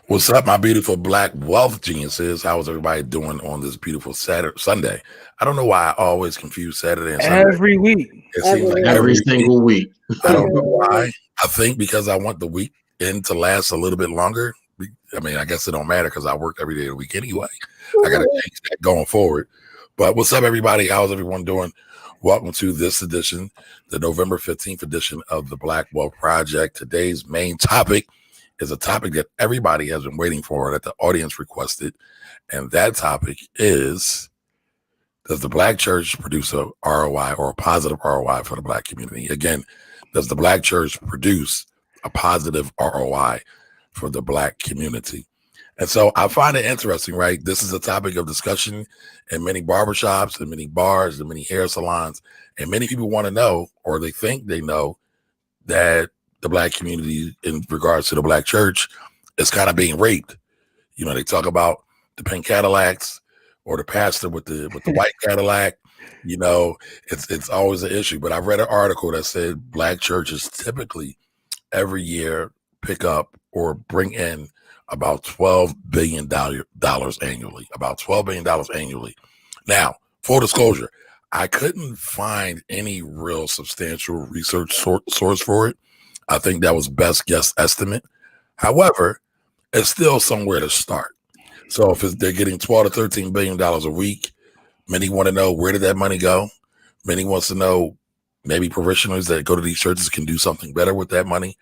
What's up, my beautiful Black wealth geniuses? How is everybody doing on this beautiful Sunday? I don't know why I always confuse Saturday and Sunday. Every week. It seems like Every single week. I don't know why. I think because I want the weekend to last a little bit longer. I mean, I guess it don't matter because I work every day of the week anyway. I got to change that going forward. But what's up, everybody? How's everyone doing? Welcome to this edition, the November 15th edition of the Black Wealth Project. Today's main topic is a topic that everybody has been waiting for, that the audience requested. And that topic is, does the Black church produce a ROI or a positive ROI for the Black community? Again, does the Black church produce a positive ROI for the Black community? And so I find it interesting, right? This is a topic of discussion in many barbershops and many bars and many hair salons. And many people want to know, or they think they know, that the Black community in regards to the Black church is kind of being raped. You know, they talk about the pink Cadillacs or the pastor with the white Cadillac. You know, it's always an issue. But I read an article that said Black churches typically every year pick up or bring in about $12 billion annually, about $12 billion annually. Now, full disclosure, I couldn't find any real substantial research source for it. I think that was best guess estimate. However, it's still somewhere to start. So if they're getting $12 to $13 billion a week, many want to know, where did that money go? Many wants to know, maybe parishioners that go to these churches can do something better with that money.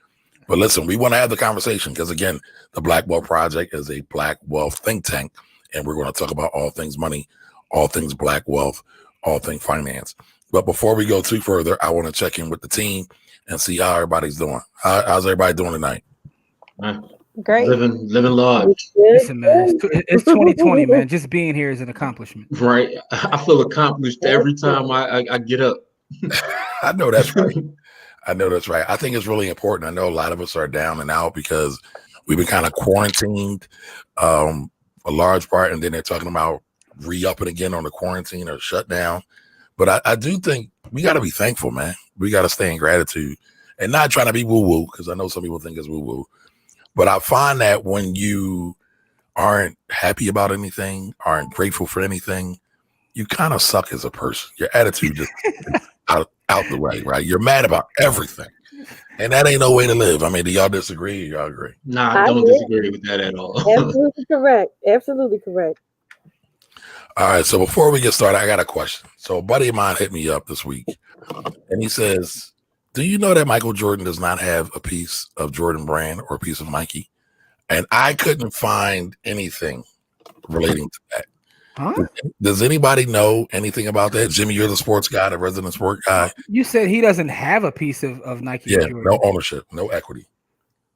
But listen, we want to have the conversation because, again, the Black Wealth Project is a Black wealth think tank, and we're going to talk about all things money, all things Black wealth, all things finance. But before we go too further, I want to check in with the team and see how everybody's doing. How's everybody doing tonight? Great. Living large. Listen, man, it's 2020, man. Just being here is an accomplishment. Right. I feel accomplished every time I get up. I know that's right. I think it's really important. I know a lot of us are down and out because we've been kind of quarantined a large part, and then they're talking about re-upping again on the quarantine or shutdown. But I do think we got to be thankful, man. We got to stay in gratitude and not trying to be woo-woo, because I know some people think it's woo-woo. But I find that when you aren't happy about anything, aren't grateful for anything, you kind of suck as a person. Your attitude just out the way, right? You're mad about everything. And that ain't no way to live. I mean, do y'all disagree or y'all agree? Nah, I don't disagree with that at all. Absolutely correct. Absolutely correct. All right, so before we get started, I got a question. So a buddy of mine hit me up this week, and he says, do you know that Michael Jordan does not have a piece of Jordan brand or a piece of Nike? And I couldn't find anything relating to that. Huh? Does anybody know anything about that? Jimmy, you're the sports guy, the resident sport guy. You said he doesn't have a piece of Nike. Yeah, Jordan. no ownership, no equity.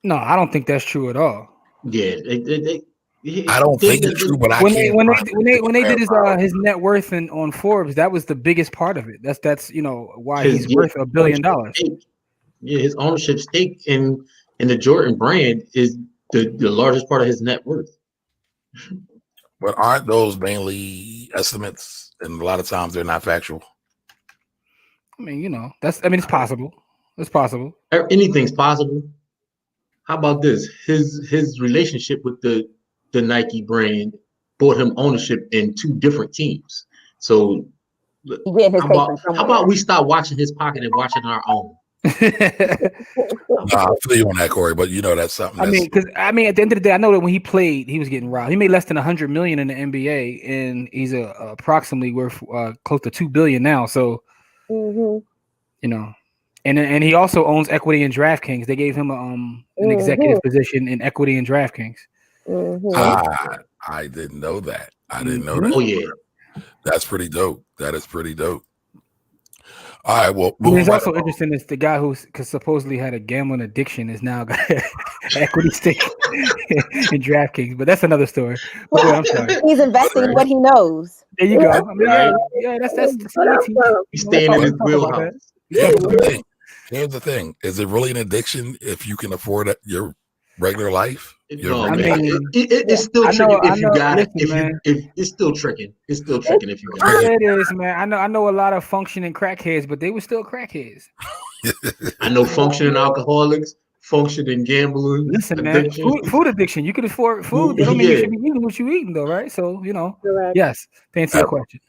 No, I don't think that's true at all. Yeah, I don't think it's true, but when they did his net worth on Forbes, that was the biggest part of it. That's why he's worth $1 billion. Yeah, his ownership stake in the Jordan brand is the largest part of his net worth. But aren't those mainly estimates? And a lot of times they're not factual. I mean, it's possible. It's possible. Anything's possible. How about this? His relationship with the Nike brand bought him ownership in two different teams. So how about we stop watching his pocket and watching our own? I feel you on that, Corey, but that's something. At the end of the day, I know that when he played, he was getting robbed. He made less than $100 million in the NBA, and he's approximately worth close to $2 billion now. So, and he also owns equity in DraftKings. They gave him an executive position in equity in DraftKings. I didn't know that. That. Oh yeah, that's pretty dope. That is pretty dope. All right. Well, it's also interesting is the guy who supposedly had a gambling addiction is now got equity stake in DraftKings, but that's another story. Well, I'm sorry. He's investing in what he knows. There you go. I mean, that's he's staying in his wheelhouse. Here's the thing: is it really an addiction if you can afford your regular life? It's still tricking if you got it. If it's still tricking, it's still tricking if you got it. It is, man. I know a lot of functioning crackheads, but they were still crackheads. I know functioning alcoholics, functioning gambling Listen, man, addiction. food addiction. You can afford food. That don't mean you should be eating what you eating, though, right? So, yes. To answer your question.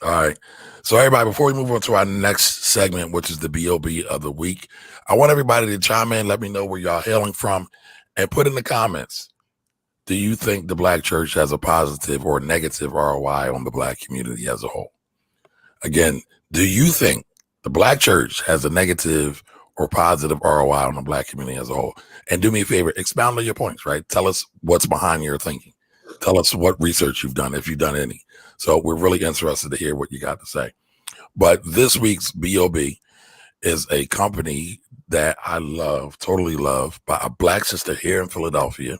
All right. So, everybody, before we move on to our next segment, which is the BOB of the week, I want everybody to chime in, let me know where y'all hailing from, and put in the comments, do you think the Black church has a positive or negative ROI on the Black community as a whole? Again, do you think the Black church has a negative or positive ROI on the Black community as a whole? And do me a favor, expound on your points, right? Tell us what's behind your thinking. Tell us what research you've done, if you've done any. So we're really interested to hear what you got to say. But this week's BOB is a company that I love, totally love, by a Black sister here in Philadelphia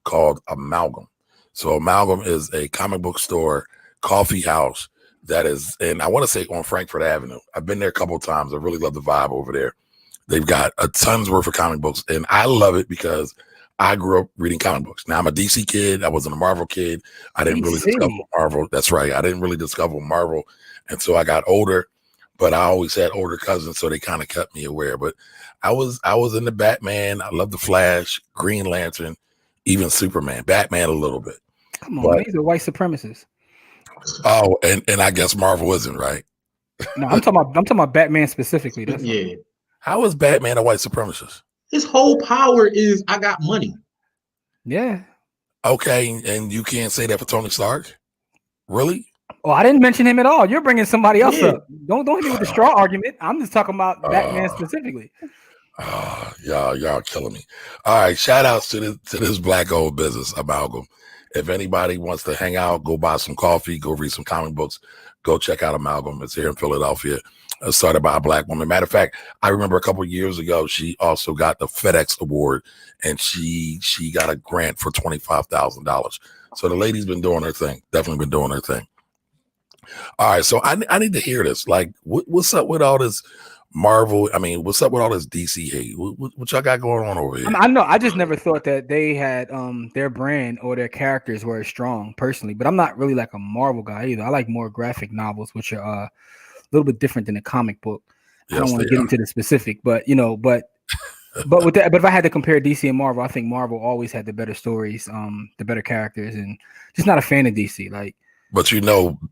called Amalgam. So Amalgam is a comic book store, coffee house that is, and I want to say on Frankfurt Avenue. I've been there a couple of times. I really love the vibe over there. They've got a tons worth of comic books, and I love it because I grew up reading comic books. Now I'm a DC kid. I wasn't a Marvel kid. I didn't really discover Marvel. That's right. I didn't really discover Marvel until I got older, but I always had older cousins, so they kind of kept me aware. But I was into Batman. I love the Flash, Green Lantern, even Superman, Batman a little bit. Come on, man, these are white supremacists. Oh, and I guess Marvel isn't, right? No, I'm talking about Batman specifically. That's How is Batman a white supremacist? His whole power is I got money. Yeah. Okay, and you can't say that for Tony Stark? Really? Oh, I didn't mention him at all. You're bringing somebody else up. Don't hit me with the straw argument. I'm just talking about Batman specifically. Y'all killing me. All right, shout outs to this Black owned business, Amalgam. If anybody wants to hang out, go buy some coffee, go read some comic books, go check out Amalgam. It's here in Philadelphia. Started by a Black woman. Matter of fact, I remember a couple of years ago, she also got the FedEx Award, and she got a grant for $25,000. So the lady's been doing her thing. Definitely been doing her thing. All right, so I need to hear this. Like, what's up with all this Marvel? I mean, what's up with all this DC hate? What y'all got going on over here? I know. I just never thought that they had their brand or their characters were strong personally, but I'm not really like a Marvel guy either. I like more graphic novels, which are a little bit different than a comic book. I don't want to get into the specific, but but with that, but if I had to compare DC and Marvel, I think Marvel always had the better stories, the better characters, and just not a fan of DC. Like, but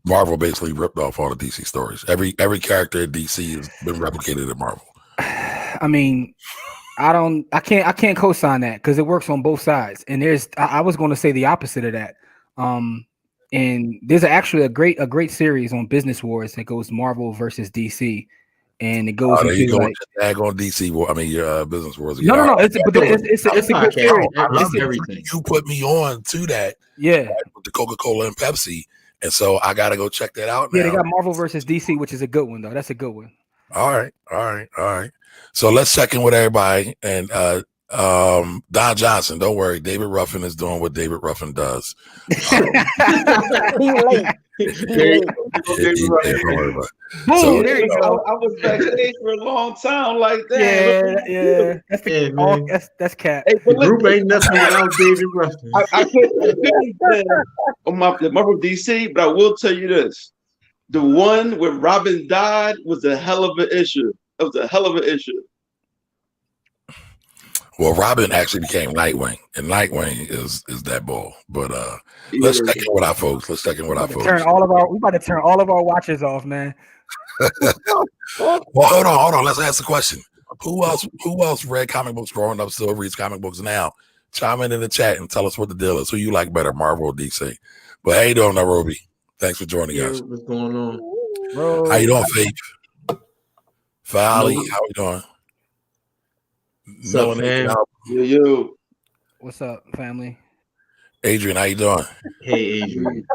Marvel basically ripped off all the DC stories. Every character in DC has been replicated in Marvel. I mean, I can't co-sign that because it works on both sides. And I was going to say the opposite of that. And there's actually a great series on Business Wars that goes Marvel versus DC, and it goes into like on DC War. I mean, your Business Wars. No. It's a good series. I love everything. You put me on to that. Yeah, right, with the Coca-Cola and Pepsi, and so I got to go check that out now. Yeah, they got Marvel versus DC, which is a good one though. That's a good one. All right. So let's check in with everybody. And Don Johnson, don't worry. David Ruffin is doing what David Ruffin does. Be late. Boom, there you go. I was backstage for a long time like that. Yeah. That's cat. Hey, the group ain't nothing without David Ruffin. I can't on my Marvel DC, but I will tell you this. The one where Robin died was a hell of an issue. It was a hell of an issue. Well, Robin actually became Nightwing, and Nightwing is that bull. But let's check in with our folks. We about to turn all of our watches off, man. Well, hold on. Let's ask the question. Who else read comic books growing up, still reads comic books now? Chime in the chat and tell us what the deal is. Who you like better, Marvel or DC? But how you doing, Nairobi? Thanks for joining us. What's going on? Bro. How you doing, Faith? Fali, how you doing? What's up, man? You. What's up, family? Adrian, how you doing? Hey, Adrian.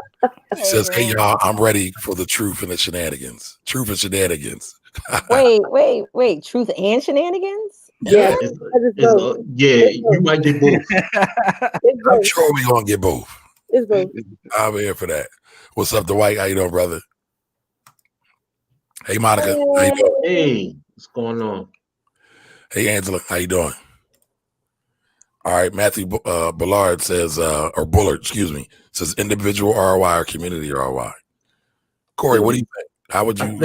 He says, hey, y'all, I'm ready for the truth and the shenanigans. Truth and shenanigans. Wait. Truth and shenanigans? Yeah, you might get both. I'm sure we're going to get both. It's both. I'm here for that. What's up, Dwight? How you doing, brother? Hey, Monica. How you doing? Hey, what's going on? Hey, Angela. How you doing? All right, Matthew Bullard says, or Bullard, excuse me, says individual ROI or community ROI. Corey, what do you think? How would you?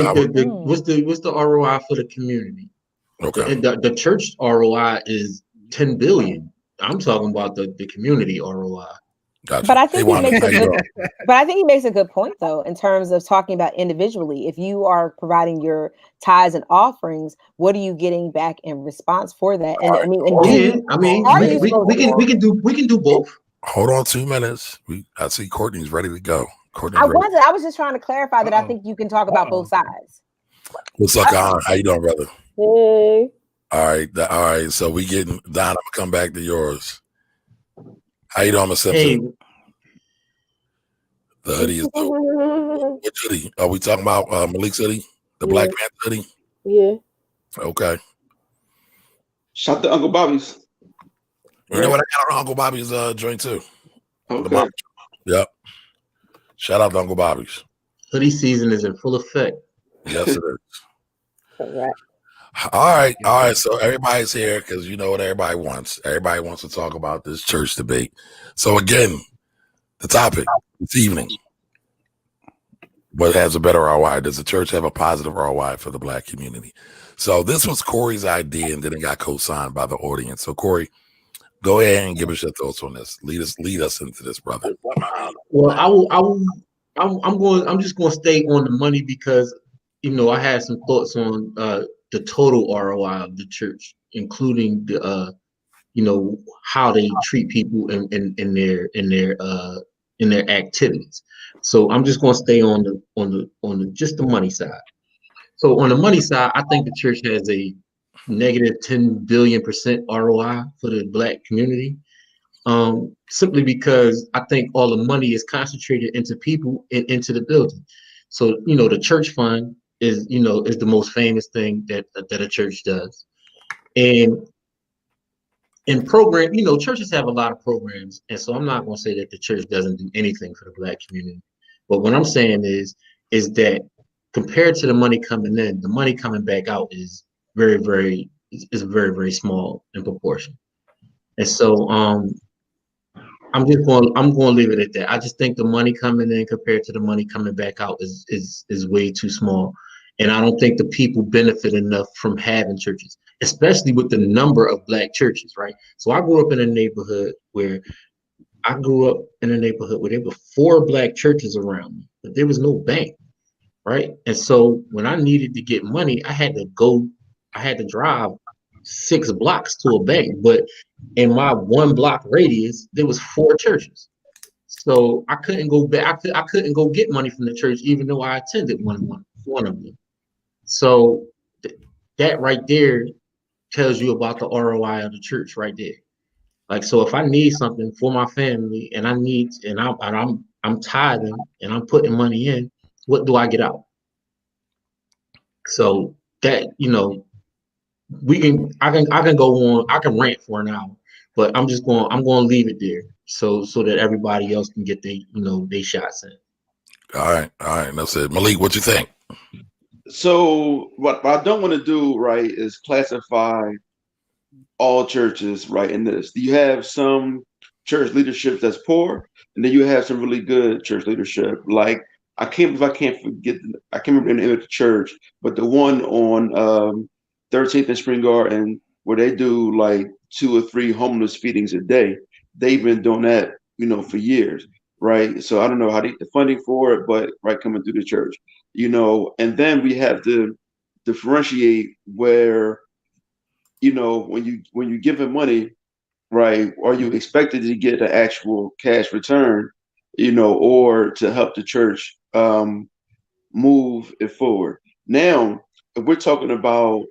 What's the ROI for the community? Okay. The church ROI is 10 billion. I'm talking about the community ROI. Gotcha. But I think Hey, he Wanda, makes how a you good. doing? But I think he makes a good point, though, in terms of talking about individually. If you are providing your tithes and offerings, what are you getting back in response for that? And I mean, and Yeah, I mean, are you supposed we can do both. Hold on 2 minutes. I see Courtney's ready to go. Courtney's I ready. wasn't. I was just trying to clarify that I think you can talk about both sides. What's up, Don? How you doing, brother? Hey. All right. So we getting Don. I'm gonna come back to yours. How you doing, Miss Simpson? Hey, The hoodie is dope. Which hoodie? Are we talking about Malik's hoodie? The Black Panther hoodie? Yeah. Okay. Shout to Uncle Bobby's. You know what? I got on Uncle Bobby's joint too. Okay. Yep. Shout out to Uncle Bobby's. hoodie season is in full effect. Yes, it is. Correct. All right. So everybody's here because you know what everybody wants. Everybody wants to talk about this church debate. So again, the topic this evening: what has a better ROI? Does the church have a positive ROI for the Black community? So this was Corey's idea, and then it got co-signed by the audience. So Corey, go ahead and give us your thoughts on this. Lead us into this, brother. Well, I'm just going to stay on the money because I had some thoughts on the total ROI of the church, including the how they treat people in their activities. So I'm just going to stay on the just the money side. So on the money side, I think the church has a negative 10 billion% ROI for the Black community. Simply because I think all the money is concentrated into people and into the building. So, the church fund is the most famous thing that a church does. And in program, churches have a lot of programs. And so I'm not going to say that the church doesn't do anything for the Black community. But what I'm saying is that compared to the money coming in, the money coming back out is very, very, very, very small in proportion. And so, I'm going to leave it at that. I just think the money coming in compared to the money coming back out is way too small. And I don't think the people benefit enough from having churches, especially with the number of Black churches, right? So I grew up in a neighborhood where there were 4 Black churches around me, but there was no bank, right? And so when I needed to get money, I had to drive 6 blocks to a bank, but in my 1 block radius, there was 4 churches. So I couldn't go back. I couldn't go get money from the church, even though I attended one of them. So that right there tells you about the ROI of the church right there. Like, so if I need something for my family and I'm tithing and I'm putting money in, what do I get out? So that, I can go on, I can rant for an hour, but I'm going to leave it there so that everybody else can get their shots in. All right. That's it. Malik, what you think? So what I don't want to do, right, is classify all churches, right, in this. You have some church leadership that's poor, and then you have some really good church leadership. Like I can't remember the name of the church, but the one on 13th and Spring Garden where they do like 2 or 3 homeless feedings a day. They've been doing that, for years, right? So I don't know how they get the funding for it, but right, coming through the church, and then we have to differentiate where, when you give them money, right, are you expected to get an actual cash return, or to help the church move it forward? Now, if we're talking about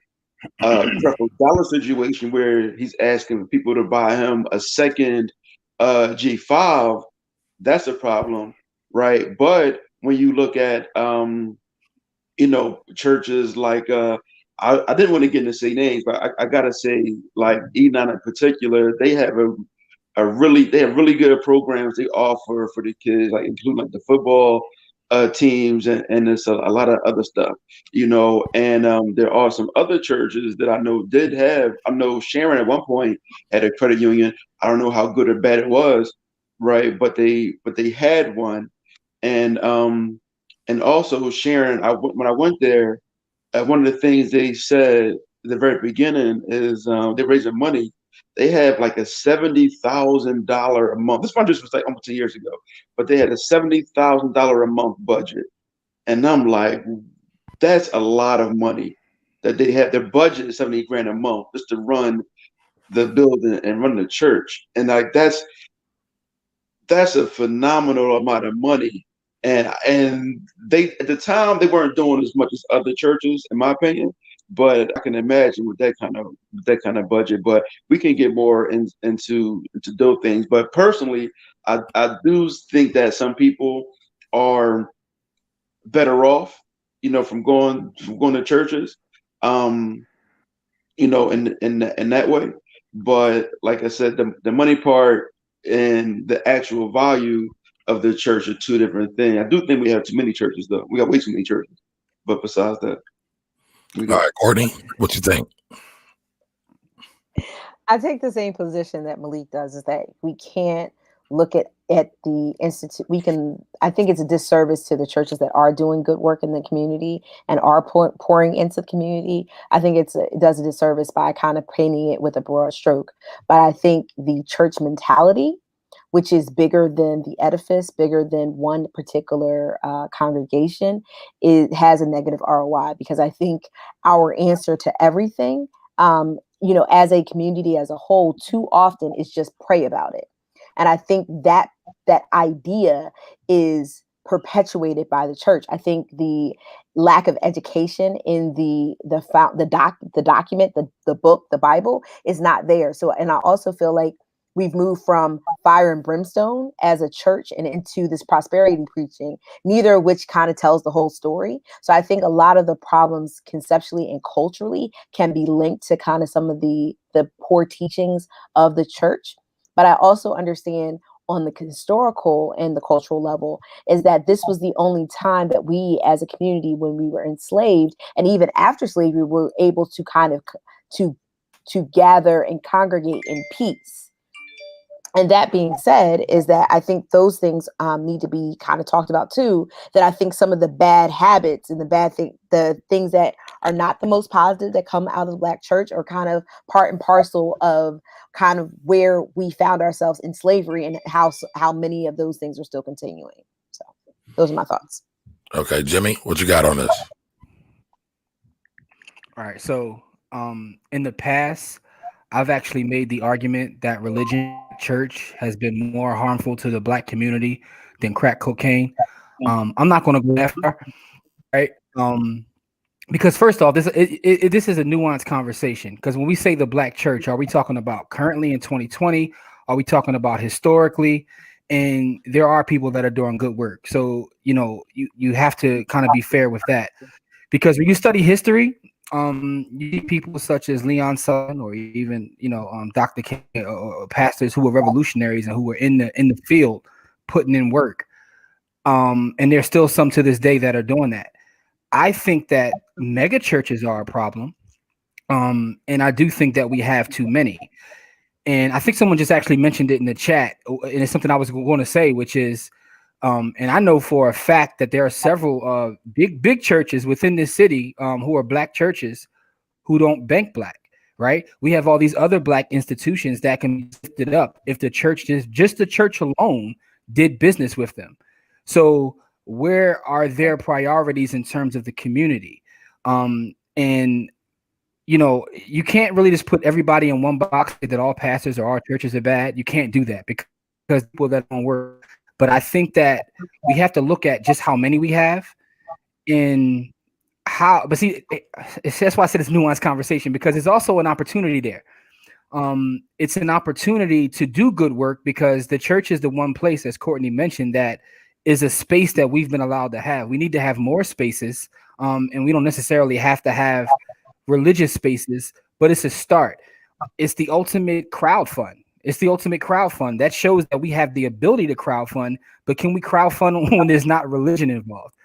Creflo Dollar situation where he's asking people to buy him a second G5, that's a problem, right? But when you look at churches like I didn't want to get into say names, but I gotta say, like E9 in particular, they have really good programs they offer for the kids, like including like the football teams and there's a lot of other stuff, and there are some other churches that I know did have. I know Sharon at one point had a credit union. I don't know how good or bad it was, right? But they had one, and also Sharon, when I went there, one of the things they said at the very beginning is they're raising money they have like a $70,000 a month. This project was like almost 2 years ago, but they had a $70,000 a month budget, and I'm like, that's a lot of money that they have. Their budget is 70 grand a month just to run the building and run the church, and like that's a phenomenal amount of money. And they at the time they weren't doing as much as other churches, in my opinion. But I can imagine with that kind of budget. But we can get more into those things. But personally, I do think that some people are better off, from going to churches, in that way. But like I said, the money part and the actual value of the church are two different things. I do think we have too many churches, though. We got way too many churches. But besides that, all right, Courtney, what you think? I take the same position that Malik does, is that we can't look at the institute. I think it's a disservice to the churches that are doing good work in the community and are pouring into the community. I think it does a disservice by kind of painting it with a broad stroke. But I think the church mentality, which is bigger than the edifice, bigger than one particular congregation, it has a negative ROI, because I think our answer to everything, as a community as a whole, too often is just pray about it. And I think that idea is perpetuated by the church. I think the lack of education in the document, the book, the Bible, is not there. So, and I also feel like we've moved from fire and brimstone as a church and into this prosperity preaching, neither of which kind of tells the whole story. So I think a lot of the problems conceptually and culturally can be linked to kind of some of the poor teachings of the church. But I also understand on the historical and the cultural level is that this was the only time that we as a community, when we were enslaved, and even after slavery, were able to kind of to gather and congregate in peace. And that being said, is that I think those things need to be kind of talked about too. That I think some of the bad habits and the things that are not the most positive that come out of the Black church are kind of part and parcel of kind of where we found ourselves in slavery, and how many of those things are still continuing. So those are my thoughts. Okay, Jimmy, what you got on this? All right. So in the past, I've actually made the argument that religion church has been more harmful to the Black community than crack cocaine. I'm not going to go that far, right? Because first off, this is a nuanced conversation. Because when we say the Black church, are we talking about currently in 2020? Are we talking about historically? And there are people that are doing good work. So, you have to kind of be fair with that. Because when you study history, you see people such as Leon Sullivan, or even Dr. King, or pastors who were revolutionaries and who were in the field putting in work. And there's still some to this day that are doing that. I think that mega churches are a problem, and I do think that we have too many. And I think someone just actually mentioned it in the chat, and it's something I was going to say, which is, and I know for a fact that there are several big churches within this city who are Black churches who don't bank Black, right? We have all these other Black institutions that can be lifted up if the church, just the church alone, did business with them. So where are their priorities in terms of the community? And you can't really just put everybody in one box, that all pastors or all churches are bad. You can't do that because people that don't work. But I think that we have to look at just how many we have and how. But see, that's why I said it's a nuanced conversation, because there's also an opportunity there. It's an opportunity to do good work, because the church is the one place, as Courtney mentioned, that is a space that we've been allowed to have. We need to have more spaces, and we don't necessarily have to have religious spaces, but it's a start. It's the ultimate crowdfund. That shows that we have the ability to crowdfund, but can we crowdfund when there's not religion involved?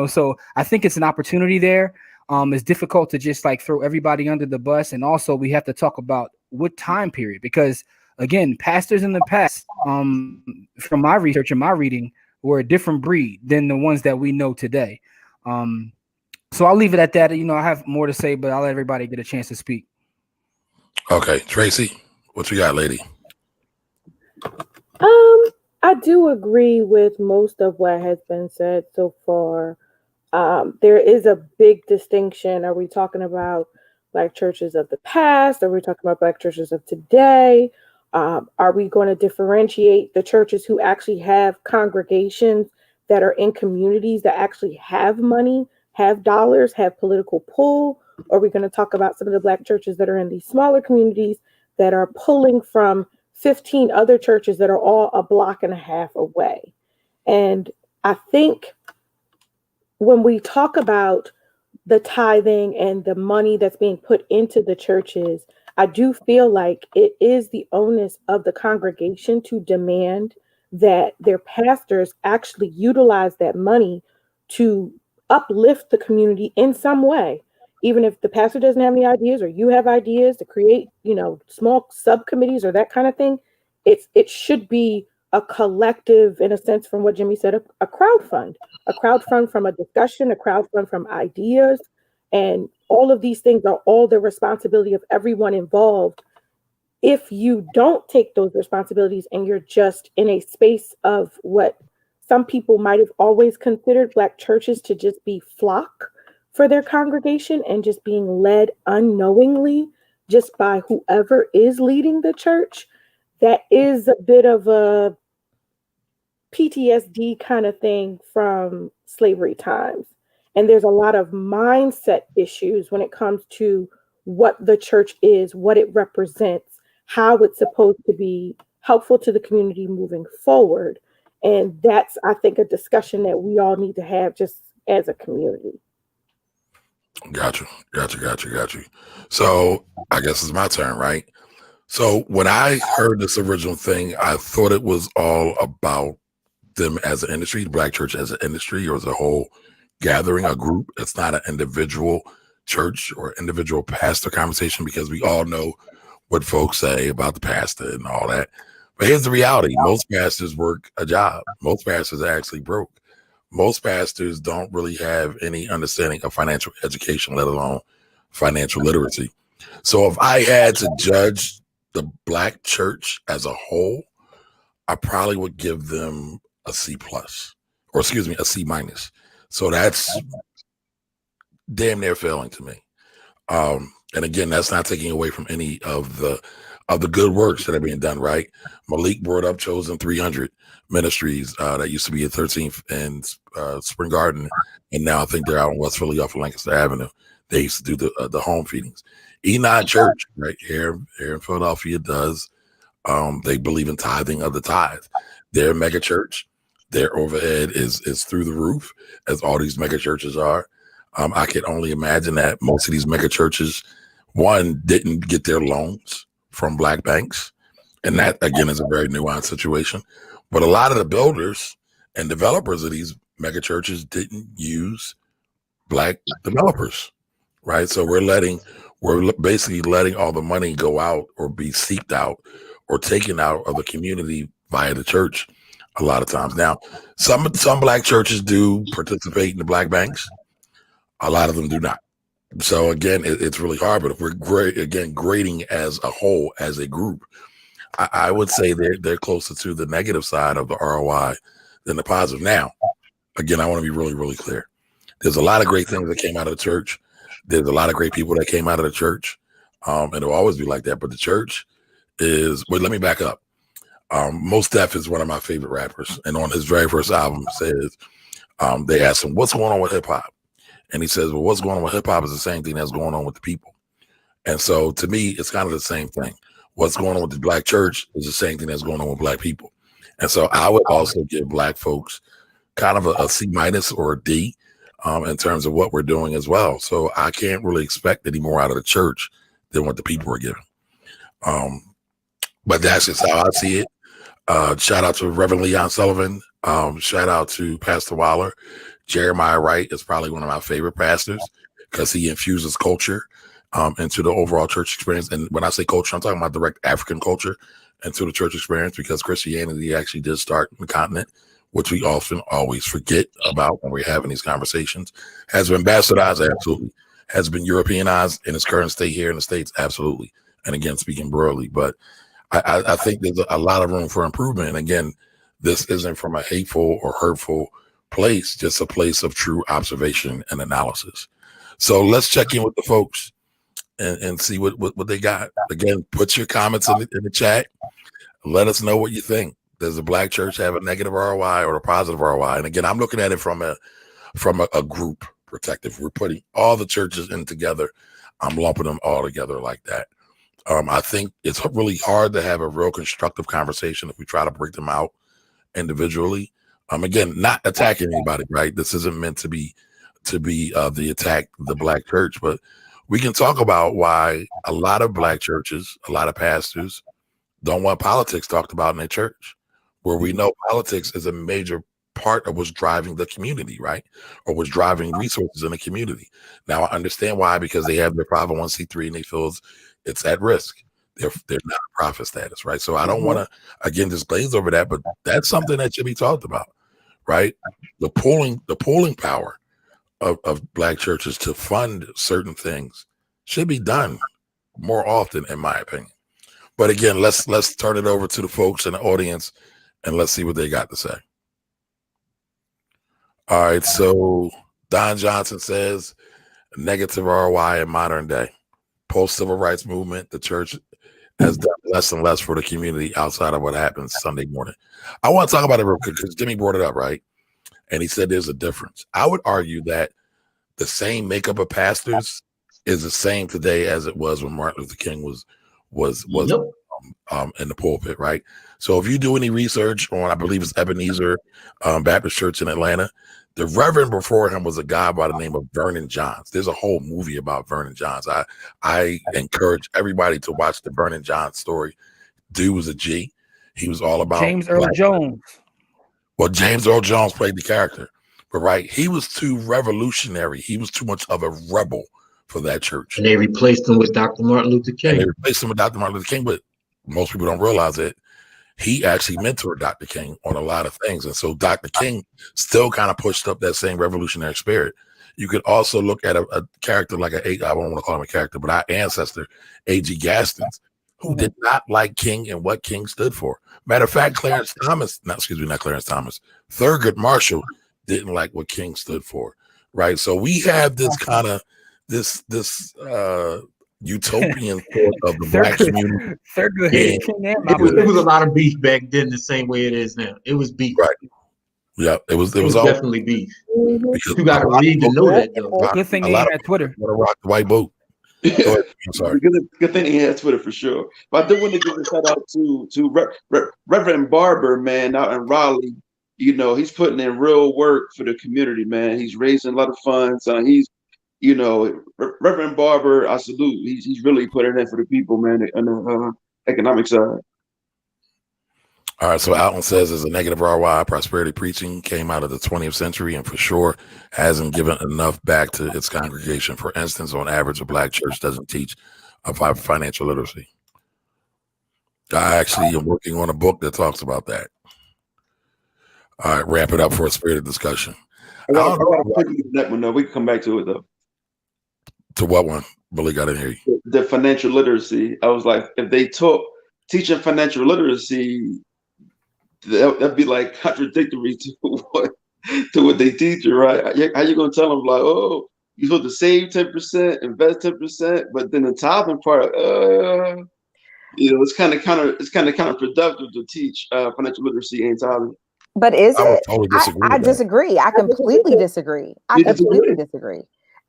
So I think it's an opportunity there. It's difficult to just like throw everybody under the bus. And also we have to talk about what time period, because again, pastors in the past, from my research and my reading, were a different breed than the ones that we know today. So I'll leave it at that. I have more to say, but I'll let everybody get a chance to speak. Okay, Tracy, What you got, lady? I do agree with most of what has been said so far. There is a big distinction. Are we talking about Black churches of the past? Are we talking about Black churches of today? Are we going to differentiate the churches who actually have congregations that are in communities that actually have money, have dollars, have political pull? Or are we going to talk about some of the Black churches that are in these smaller communities that are pulling from 15 other churches that are all a block and a half away? And I think when we talk about the tithing and the money that's being put into the churches, I do feel like it is the onus of the congregation to demand that their pastors actually utilize that money to uplift the community in some way. Even if the pastor doesn't have any ideas or you have ideas to create, small subcommittees or that kind of thing, it should be a collective, in a sense, from what Jimmy said, a crowd fund, from a discussion, a crowd fund from ideas. And all of these things are all the responsibility of everyone involved. If you don't take those responsibilities and you're just in a space of what some people might have always considered Black churches to just be flock for their congregation and just being led unknowingly just by whoever is leading the church, that is a bit of a PTSD kind of thing from slavery times. And there's a lot of mindset issues when it comes to what the church is, what it represents, how it's supposed to be helpful to the community moving forward. And that's, I think, a discussion that we all need to have just as a community. Got you. So I guess it's my turn, right? So when I heard this original thing, I thought it was all about them as an industry, the Black church as an industry, or as a whole gathering, a group. It's not an individual church or individual pastor conversation, because we all know what folks say about the pastor and all that. But here's the reality. Most pastors work a job. Most pastors are actually broke. Most pastors don't really have any understanding of financial education, let alone financial literacy. So if I had to judge the Black church as a whole, I probably would give them a C plus, or excuse me, a C minus. So that's damn near failing to me. And again, that's not taking away from any of the good works that are being done, right? Malik brought up Chosen 300 Ministries that used to be at 13th and Spring Garden, and now I think they're out in West Philly off of Lancaster Avenue. They used to do the home feedings. Enoch Church, right here in Philadelphia, does. They believe in tithing of the tithe. They're a mega church. Their overhead is through the roof, as all these mega churches are. I can only imagine that most of these mega churches, one, didn't get their loans from Black banks. And that, again, is a very nuanced situation. But a lot of the builders and developers of these mega churches didn't use Black developers, right? So we're basically letting all the money go out or be seeped out or taken out of the community via the church a lot of times. Now, some Black churches do participate in the Black banks. A lot of them do not. So again, it's really hard. But if we're grading as a whole, as a group, I would say they're closer to the negative side of the ROI than the positive. Now, again, I want to be really, really clear. There's a lot of great things that came out of the church. There's a lot of great people that came out of the church. And it'll always be like that. But the church is, let me back up. Mos Def is one of my favorite rappers. And on his very first album says, they asked him, what's going on with hip hop? And he says, well, what's going on with hip hop is the same thing that's going on with the people. And so to me, it's kind of the same thing. What's going on with the Black church is the same thing that's going on with Black people. And so I would also give Black folks kind of a C minus or a D in terms of what we're doing as well. So I can't really expect any more out of the church than what the people are giving. But that's just how I see it. Shout out to Reverend Leon Sullivan. Shout out to Pastor Waller. Jeremiah Wright is probably one of my favorite pastors because he infuses culture into the overall church experience. And when I say culture, I'm talking about direct African culture into the church experience, because Christianity actually did start in the continent, which we often always forget about when we're having these conversations. Has been bastardized, absolutely. Has been Europeanized in its current state here in the States, absolutely. And again, speaking broadly, but I think there's a lot of room for improvement. And again, this isn't from a hateful or hurtful place, just a place of true observation and analysis. So let's check in with the folks and see what they got. Again, put your comments in the chat. Let us know what you think. Does the Black church have a negative ROI or a positive ROI? And again, I'm looking at it from a group perspective. We're putting all the churches in together. I'm lumping them all together like that. I think it's really hard to have a real constructive conversation if we try to break them out individually. Again, not attacking anybody, right? This isn't meant to be the attack the Black church, but we can talk about why a lot of Black churches, a lot of pastors don't want politics talked about in their church, where we know politics is a major part of what's driving the community, right? Or what's driving resources in the community. Now I understand why, because they have their 501c3 and they feel it's at risk. They're not a profit status, right? So I don't want to, again, just glaze over that, but that's something that should be talked about, right? The pooling power of Black churches to fund certain things should be done more often, in my opinion. But again, let's turn it over to the folks in the audience and let's see what they got to say. All right, so Don Johnson says negative ROI in modern day. Post-civil rights movement, the church has done less and less for the community outside of what happens Sunday morning. I want to talk about it real quick because Jimmy brought it up, right? And he said there's a difference. I would argue that the same makeup of pastors is the same today as it was when Martin Luther King was in the pulpit, right? So if you do any research on, I believe it's Ebenezer Baptist Church in Atlanta, the reverend before him was a guy by the name of Vernon Johns. There's a whole movie about Vernon Johns. I encourage everybody to watch the Vernon Johns story. Dude was a G. He was all about James Earl Jones. Well, James Earl Jones played the character, but right, he was too revolutionary. He was too much of a rebel for that church. And they replaced him with Dr. Martin Luther King. But most people don't realize it. He actually mentored Dr. King on a lot of things. And so Dr. King still kind of pushed up that same revolutionary spirit. You could also look at a character like I don't want to call him a character, but our ancestor, A.G. Gastons, who did not like King and what King stood for. Matter of fact, not Clarence Thomas, Thurgood Marshall didn't like what King stood for, right? So we have this kind of this utopian thought of the Black community. It was a lot of beef back then, the same way it is now. It was beef, right? Yeah, it was definitely beef. You got to read to know that, though. Good thing they had Twitter. Rock the white boat. I'm sorry. Good thing he had Twitter for sure. But I do want to give a shout out to Reverend Barber, man, out in Raleigh. You know, he's putting in real work for the community, man. He's raising a lot of funds. Reverend Barber, I salute. He's really putting in for the people, man, on the economic side. All right, so Alton says there's a negative ROI. Prosperity preaching came out of the 20th century and for sure hasn't given enough back to its congregation. For instance, on average, a Black church doesn't teach about financial literacy. I actually am working on a book that talks about that. All right, wrap it up for a spirited discussion. I got to quickly that one, though. We can come back to it, though. To what one? Really got to hear you. The financial literacy. I was like, if they teaching financial literacy, that'd be like contradictory to what they teach you, right? How you gonna tell them like, oh, you're supposed to save 10%, invest 10%, but then the tithing part, it's kind of counterproductive to teach financial literacy and tithing. But is it? Totally I disagree. I completely disagree. Disagree.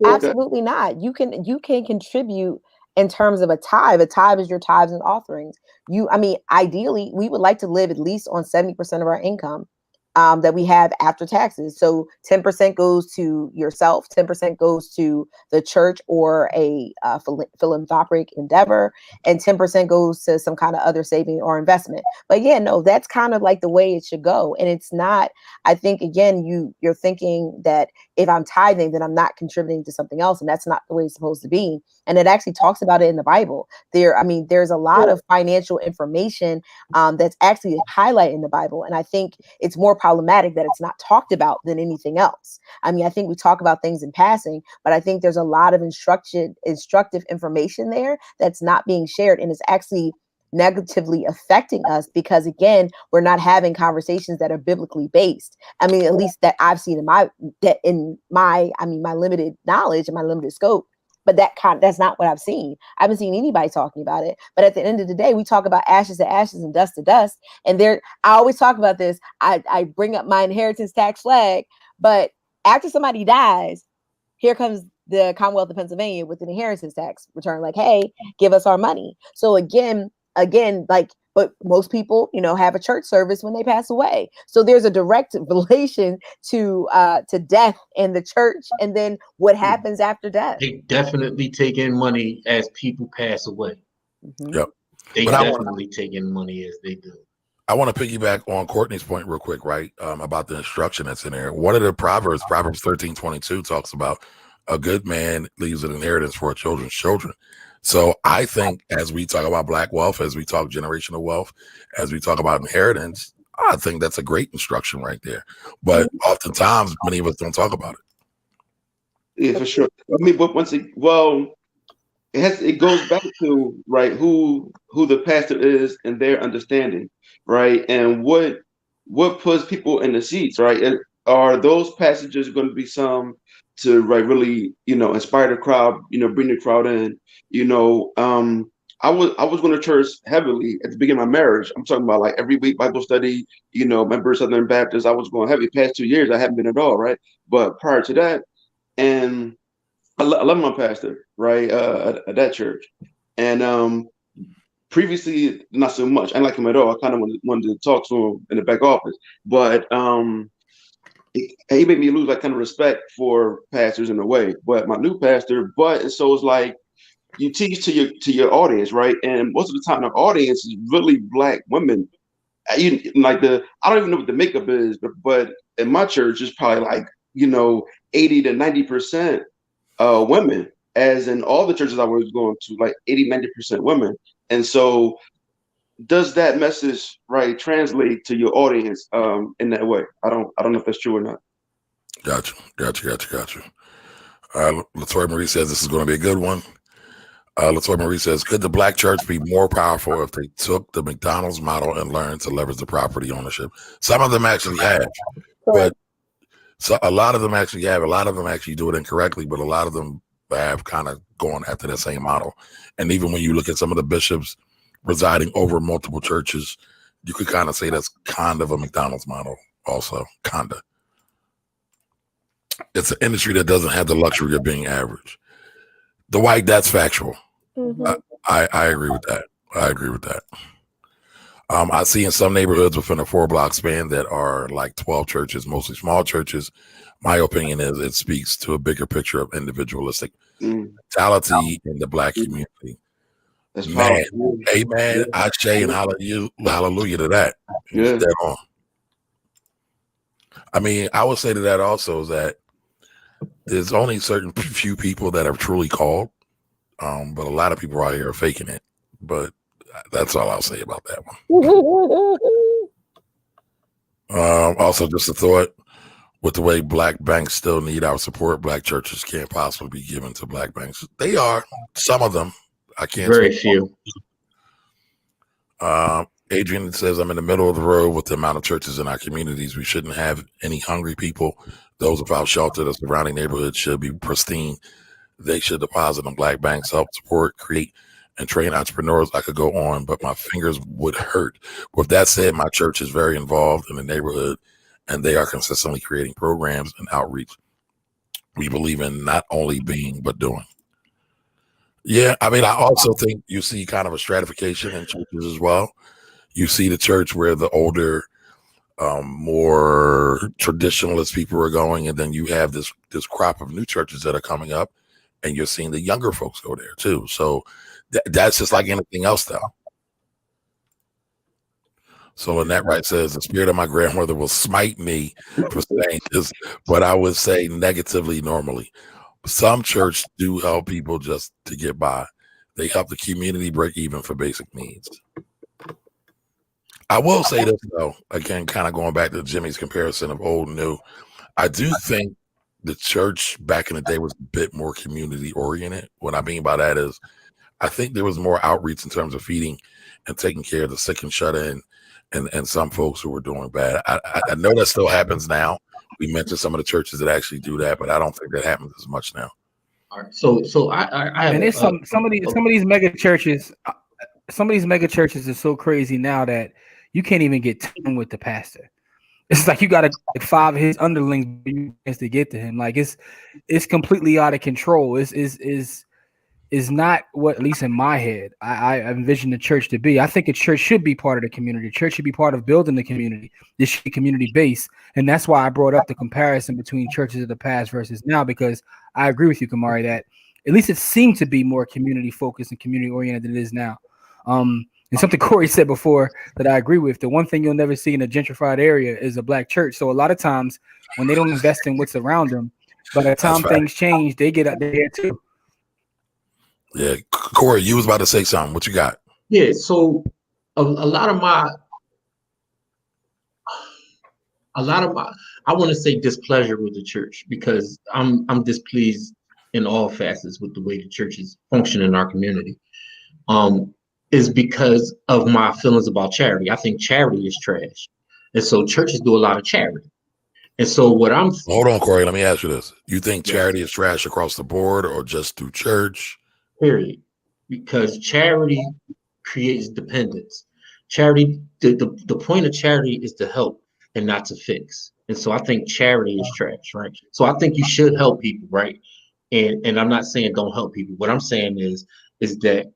Okay. Absolutely not. You can contribute in terms of a tithe. A tithe is your tithes and offerings. Ideally, we would like to live at least on 70% of our income that we have after taxes. So 10% goes to yourself, 10% goes to the church or a philanthropic endeavor, and 10% goes to some kind of other saving or investment. But yeah, no, that's kind of like the way it should go. And it's not, I think, again, you're thinking that if I'm tithing, then I'm not contributing to something else. And that's not the way it's supposed to be. And it actually talks about it in the Bible. There's a lot of financial information that's actually highlighted in the Bible. And I think it's more problematic that it's not talked about than anything else. I think we talk about things in passing, but I think there's a lot of instructive information there that's not being shared. And it's actually negatively affecting us, because again, we're not having conversations that are biblically based. I mean, at least that I've seen in my limited knowledge and my limited scope. But that's not what I've seen. I haven't seen anybody talking about it. But at the end of the day, we talk about ashes to ashes and dust to dust. And I always talk about this. I bring up my inheritance tax flag, but after somebody dies, here comes the Commonwealth of Pennsylvania with an inheritance tax return, like, hey, give us our money. So again, like, but most people, have a church service when they pass away. So there's a direct relation to death in the church, and then what happens after death. They definitely take in money as people pass away. Mm-hmm. Yep. They definitely take in money as they do. I want to piggyback on Courtney's point real quick, right? About the instruction that's in there. One of the Proverbs 13:22 talks about a good man leaves an inheritance for his children's children. So I think as we talk about Black wealth, as we talk generational wealth, as we talk about inheritance, I think that's a great instruction right there. But oftentimes, many of us don't talk about it. Yeah, for sure. I mean, but it goes back to, right, who the pastor is and their understanding, right, and what puts people in the seats, right? Are those passages going to be some to, right, really, inspire the crowd, bring the crowd in, I was going to church heavily at the beginning of my marriage. I'm talking about like every week Bible study, member of Southern Baptist. I was going heavy. Past 2 years I haven't been at all, right? But prior to that, and I love my pastor, right, at that church. And previously, not so much. I didn't like him at all. I kind of wanted to talk to him in the back office. But he made me lose that kind of respect for pastors in a way. But my new pastor, so it's like you teach to your audience, right? And most of the time, the audience is really Black women. I don't even know what the makeup is, but in my church, it's probably like 80 to 90% women, as in all the churches I was going to, like 80-90% women. And so does that message, right, translate to your audience in that way? I don't know if that's true or not. Gotcha. Latoya Marie says this is going to be a good one. Latoya Marie says, could the Black church be more powerful if they took the McDonald's model and learned to leverage the property ownership? Some of them actually have, but so a lot of them actually have. A lot of them actually do it incorrectly, but a lot of them have kind of gone after the same model. And even when you look at some of the bishops residing over multiple churches, you could kind of say that's kind of a McDonald's model also, kind of. It's an industry that doesn't have the luxury of being average. Dwight, that's factual. Mm-hmm. I agree with that. I see in some neighborhoods within a 4-block span that are like 12 churches, mostly small churches. My opinion is it speaks to a bigger picture of individualistic mentality in the Black community. That's man, powerful. amen, I say and hallelujah to that. Yeah. Dead on. I mean, I would say to that also is that there's only certain few people that are truly called, but a lot of people out here are faking it. But that's all I'll say about that one. Also, just a thought, with the way Black banks still need our support, Black churches can't possibly be given to Black banks. They are, some of them. I can't. Very few. Adrian says, I'm in the middle of the road with the amount of churches in our communities. We shouldn't have any hungry people. Those without shelter, the surrounding neighborhoods should be pristine. They should deposit in Black banks, help support, create, and train entrepreneurs. I could go on, but my fingers would hurt. With that said, my church is very involved in the neighborhood, and they are consistently creating programs and outreach. We believe in not only being, but doing. Yeah, I mean, I also think you see kind of a stratification in churches as well. You see the church where the older, more traditionalist people are going, and then you have this crop of new churches that are coming up, and you're seeing the younger folks go there too. So that's just like anything else, though. So Lynette Wright says, the spirit of my grandmother will smite me for saying this, but I would say negatively normally. Some church do help people just to get by. They help the community break even for basic needs. I will say this, though, again, kind of going back to Jimmy's comparison of old and new. I do think the church back in the day was a bit more community oriented. What I mean by that is I think there was more outreach in terms of feeding and taking care of the sick and shut in, and some folks who were doing bad. I know that still happens now. We mentioned some of the churches that actually do that, but I don't think that happens as much now. All right. So I have And it's some of these mega churches. Some of these mega churches are so crazy now that you can't even get time with the pastor. It's like you got to like 5 of his underlings to get to him. Like it's completely out of control. Is not what, at least in my head, I envision the church to be. I think a church should be part of the community. The church should be part of building the community. This should be community based. And that's why I brought up the comparison between churches of the past versus now, because I agree with you, Kamari, that at least it seemed to be more community focused and community oriented than it is now. And something Corey said before that I agree with, the one thing you'll never see in a gentrified area is a black church. So a lot of times when they don't invest in what's around them, by the time things change, they get out there too. Yeah, Corey, you was about to say something. What you got? Yeah, so a lot of my, I want to say displeasure with the church, because I'm displeased in all facets with the way the churches function in our community. Is because of my feelings about charity. I think charity is trash, and so churches do a lot of charity. And so what I'm hold on, Corey. Let me ask you this: you think charity is trash across the board, or just through church? Period. Because charity creates dependence. Charity, the point of charity is to help and not to fix. And so I think charity is trash, right? So I think you should help people, right? And I'm not saying don't help people. What I'm saying is that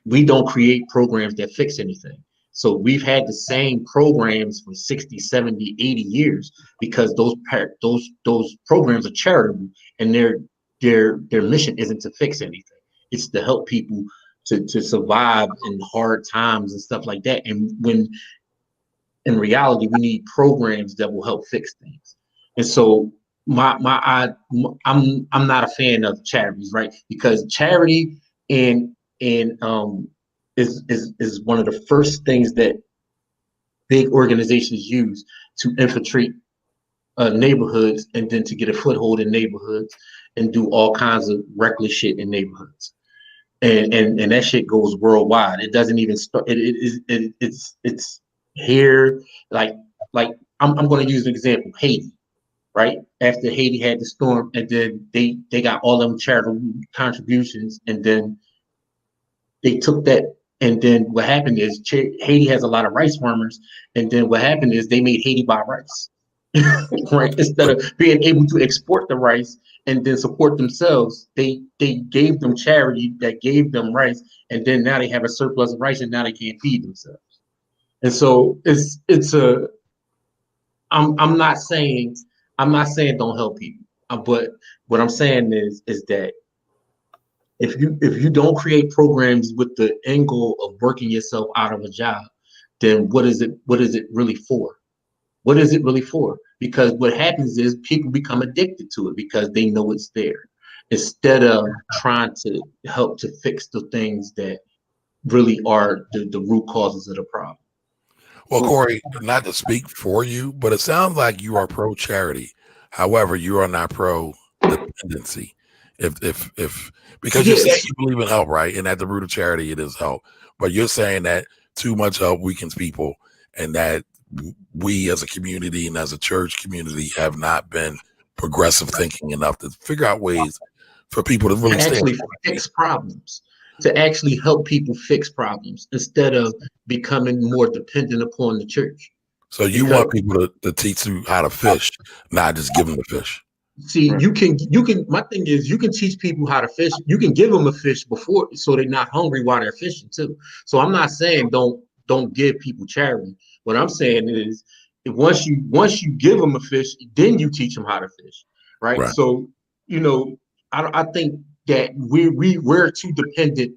we don't create programs that fix anything. So we've had the same programs for 60, 70, 80 years because those programs are charitable, and their mission isn't to fix anything. It's to help people to survive in hard times and stuff like that. And when in reality, we need programs that will help fix things. And so I'm not a fan of charities, right? Because charity is one of the first things that big organizations use to infiltrate neighborhoods, and then to get a foothold in neighborhoods and do all kinds of reckless shit in neighborhoods. And that shit goes worldwide. It doesn't even start. It's here. Like I'm going to use an example. Haiti, right? After Haiti had the storm, and then they got all them charitable contributions, and then they took that. And then what happened is Haiti has a lot of rice farmers, and then what happened is they made Haiti buy rice. Right, instead of being able to export the rice and then support themselves, they gave them charity that gave them rice, and then now they have a surplus of rice, and now they can't feed themselves. And so I'm not saying don't help people, but what I'm saying is that if you don't create programs with the end goal of working yourself out of a job, then what is it really for? What is it really for? Because what happens is people become addicted to it because they know it's there, instead of trying to help to fix the things that really are the root causes of the problem. Well, Corey, not to speak for you, but it sounds like you are pro charity. However, you are not pro dependency. If because you're saying you believe in help, right? And at the root of charity, it is help. But you're saying that too much help weakens people, and that we as a community and as a church community have not been progressive thinking enough to figure out ways for people to really actually fix problems, to actually help people fix problems instead of becoming more dependent upon the church. So you want people to teach you how to fish, not just give them the fish. See, you can, my thing is, you can teach people how to fish. You can give them a fish before, so they're not hungry while they're fishing too. So I'm not saying don't give people charity. What I'm saying is, once you give them a fish, then you teach them how to fish, right? So, I think that we're too dependent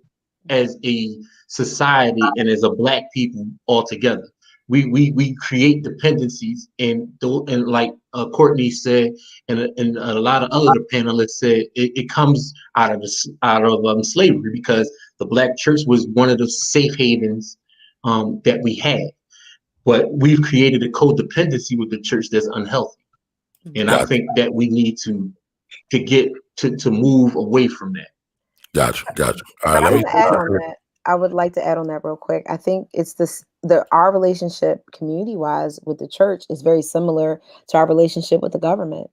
as a society and as a Black people altogether. We create dependencies, and like Courtney said, and a lot of other panelists said, it comes out of slavery, because the Black church was one of the safe havens that we had. But we've created a codependency with the church that's unhealthy, and I think that we need to get to move away from that. Gotcha. All right, let me add on that. I would like to add on that real quick. I think it's our relationship community wise with the church is very similar to our relationship with the government.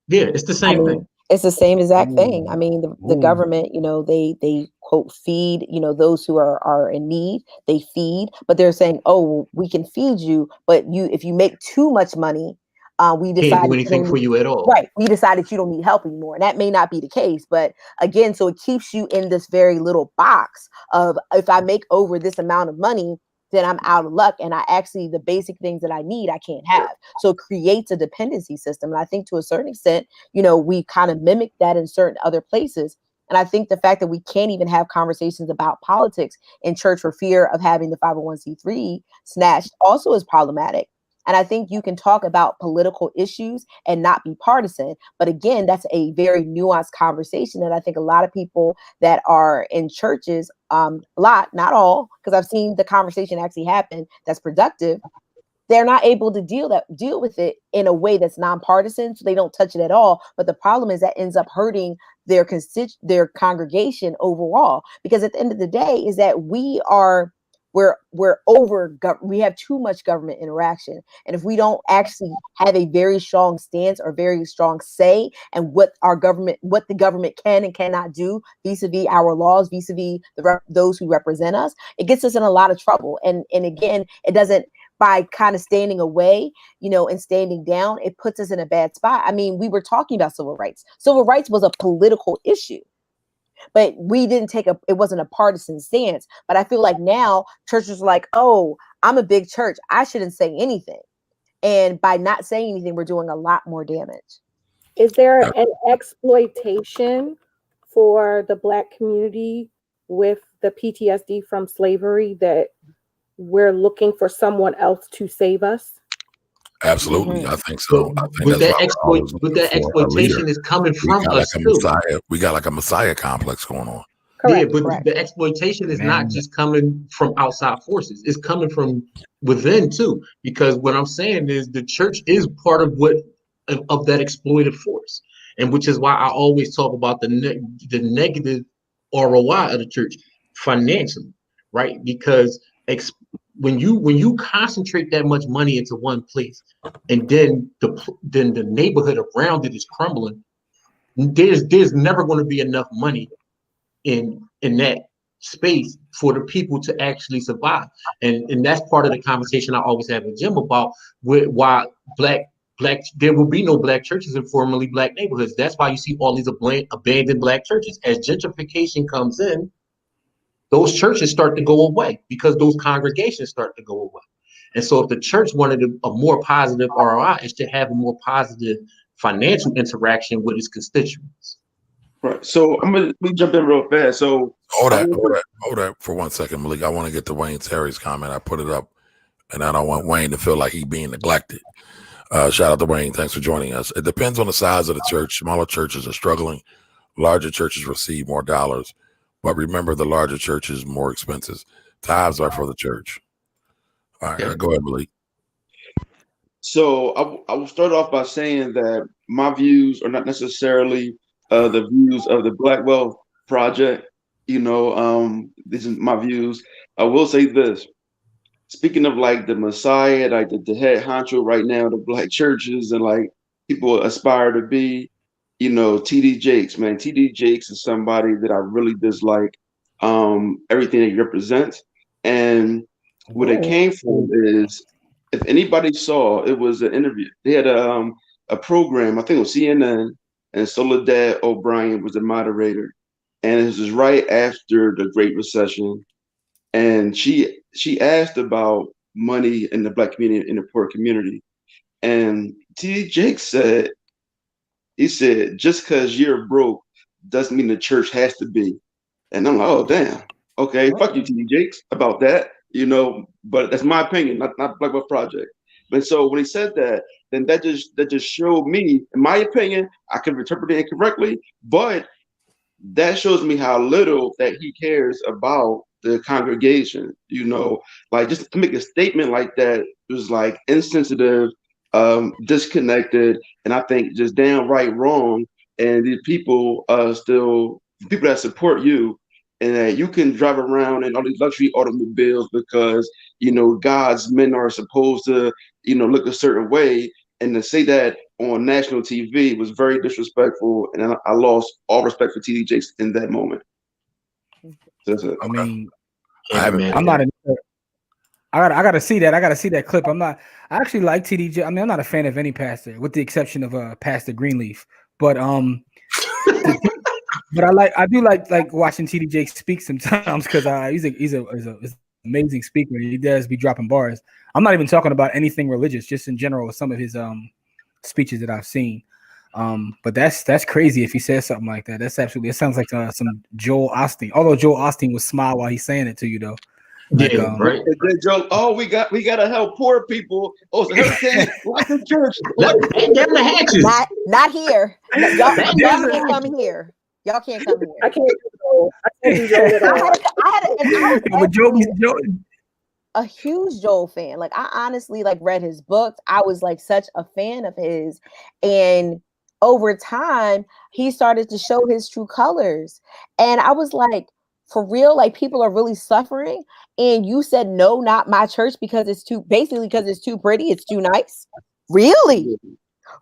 Yeah, it's the same thing. It's the same exact thing. I mean, the government, they quote feed, those who are in need, they feed, but they're saying, oh, we can feed you, but if you make too much money, we Can't decided do anything for you at all. right. We decided you don't need help anymore. And that may not be the case, but again, so it keeps you in this very little box of if I make over this amount of money, then I'm out of luck. And the basic things that I need, I can't have. So it creates a dependency system. And I think to a certain extent, we kind of mimic that in certain other places. And I think the fact that we can't even have conversations about politics in church for fear of having the 501c3 snatched also is problematic. And I think you can talk about political issues and not be partisan. But again, that's a very nuanced conversation that I think a lot of people that are in churches, not all, because I've seen the conversation actually happen that's productive. They're not able to deal with it in a way that's nonpartisan, so they don't touch it at all. But the problem is that ends up hurting their congregation overall, because at the end of the day is that we have too much government interaction. And if we don't actually have a very strong stance or very strong say and what the government can and cannot do vis-a-vis our laws, vis-a-vis those who represent us, it gets us in a lot of trouble. And again, it doesn't, by kind of standing away, and standing down, it puts us in a bad spot. I mean, we were talking about civil rights. Civil rights was a political issue, but we didn't it wasn't a partisan stance. But I feel like now churches are like, oh, I'm a big church, I shouldn't say anything. And by not saying anything, we're doing a lot more damage. Is there an exploitation for the Black community with the PTSD from slavery that we're looking for someone else to save us? Absolutely, I think so. I think But that's that exploitation is coming from us too. We got like a messiah complex going on. Correct. Yeah, but the exploitation is not just coming from outside forces; it's coming from within too. Because what I'm saying is the church is part of that exploitive force, and which is why I always talk about the negative ROI of the church financially, right? Because when you concentrate that much money into one place, and then the neighborhood around it is crumbling, there's never going to be enough money in that space for the people to actually survive. And that's part of the conversation I always have with Jim about why black there will be no Black churches in formerly Black neighborhoods. That's why you see all these abandoned Black churches. As gentrification comes in, those churches start to go away because those congregations start to go away. And so if the church wanted a more positive ROI, is to have a more positive financial interaction with its constituents. Right. So let me jump in real fast. So hold that for 1 second, Malik. I want to get to Wayne Terry's comment. I put it up, and I don't want Wayne to feel like he's being neglected. Shout out to Wayne. Thanks for joining us. It depends on the size of the church. Smaller churches are struggling. Larger churches receive more dollars. But remember, the larger church is more expensive. Tithes are for the church. All right, go ahead, Malik. So I will start off by saying that my views are not necessarily the views of the Black Wealth Project. These are my views. I will say this. Speaking of like the Messiah, like the head honcho right now, the Black churches and like people aspire to be, TD Jakes, man. TD Jakes is somebody that I really dislike everything that he represents. And where it came from is, if anybody saw, it was an interview. They had a program, I think it was CNN, and Soledad O'Brien was the moderator. And this was right after the Great Recession. And she asked about money in the Black community, in the poor community. And T.D. Jakes said, just because you're broke doesn't mean the church has to be. And I'm like, oh, damn. Okay, fuck you, T.D. Jakes, about that, but that's my opinion, not Black Wealth Project. But so when he said that, then that just showed me, in my opinion, I could interpret it incorrectly, but that shows me how little that he cares about the congregation, like just to make a statement like that was like insensitive, disconnected, and I think just downright wrong. And the people that support you, and that you can drive around in all these luxury automobiles because God's men are supposed to look a certain way, and to say that on national TV was very disrespectful, and I lost all respect for TD Jakes in that moment. So that's it. I mean, I'm not. I gotta see that. I gotta see that clip. I actually like TD. I mean, I'm not a fan of any pastor, with the exception of Pastor Greenleaf. But but I do like watching TD Jakes speak sometimes because he's an amazing speaker. He does be dropping bars. I'm not even talking about anything religious, just in general with some of his speeches that I've seen. But that's crazy if he says something like that. That's absolutely. It sounds like some Joel Osteen. Although Joel Osteen would smile while he's saying it to you, though. Like, right. Oh, we gotta help poor people. Oh, it's a hurricane. Like the church. Down the hatches. Not here. Y'all can't come here. Y'all can't come here. I can't do Joel at all. I had a huge Joel fan. Like, I honestly read his books. I was such a fan of his, and over time he started to show his true colors, and I was like, for real, people are really suffering, and you said no, not my church, because it's too pretty, it's too nice. Really,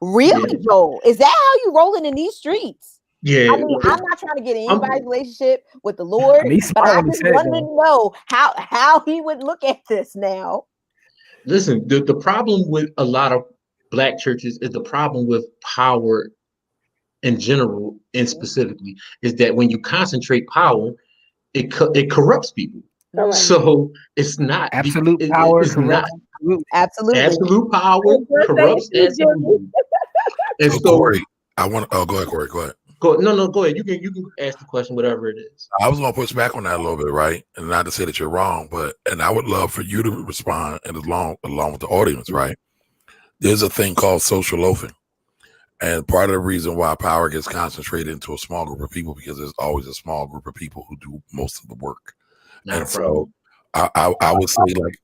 yeah. Joel, is that how you rolling in these streets? Yeah, I mean, I'm not trying to get anybody's relationship with the Lord, but I just wanted to know how he would look at this now. Listen, the problem with a lot of Black churches is the problem with power in general and specifically is that when you concentrate power, it corrupts people. Right. So it's not absolute power. It's not absolutely absolute power corrupts absolutely. And so, Corey, I want. Oh, go ahead, Corey. Go ahead. Go ahead. You can ask the question, whatever it is. I was gonna push back on that a little bit, right? And not to say that you're wrong, and I would love for you to respond and along with the audience, right? There's a thing called social loafing. And part of the reason why power gets concentrated into a small group of people because there's always a small group of people who do most of the work. So I would say,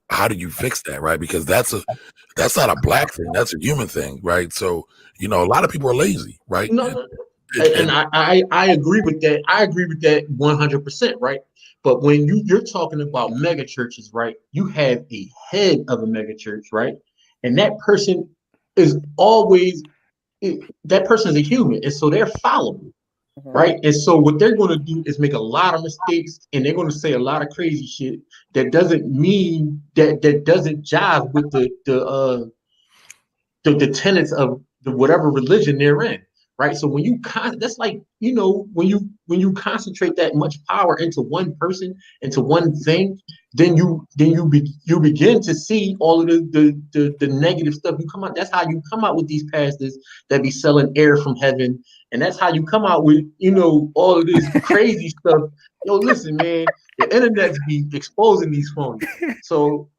how do you fix that, right? Because that's not a Black thing, that's a human thing, right? So a lot of people are lazy, right? No. And I agree with that. I agree with that 100%, right? But when you're talking about mega churches, right? You have a head of a mega church, right? And that person is always a human, and so they're fallible, right? And so what they're going to do is make a lot of mistakes, and they're going to say a lot of crazy shit that doesn't mean that doesn't jive with the tenets of the whatever religion they're in. Right. So when that's when you concentrate that much power into one person, into one thing, then you begin to see all of the negative stuff. That's how you come out with these pastors that be selling air from heaven. And that's how you come out with, all of this crazy stuff. Yo, listen, man, the internet's be exposing these phones. So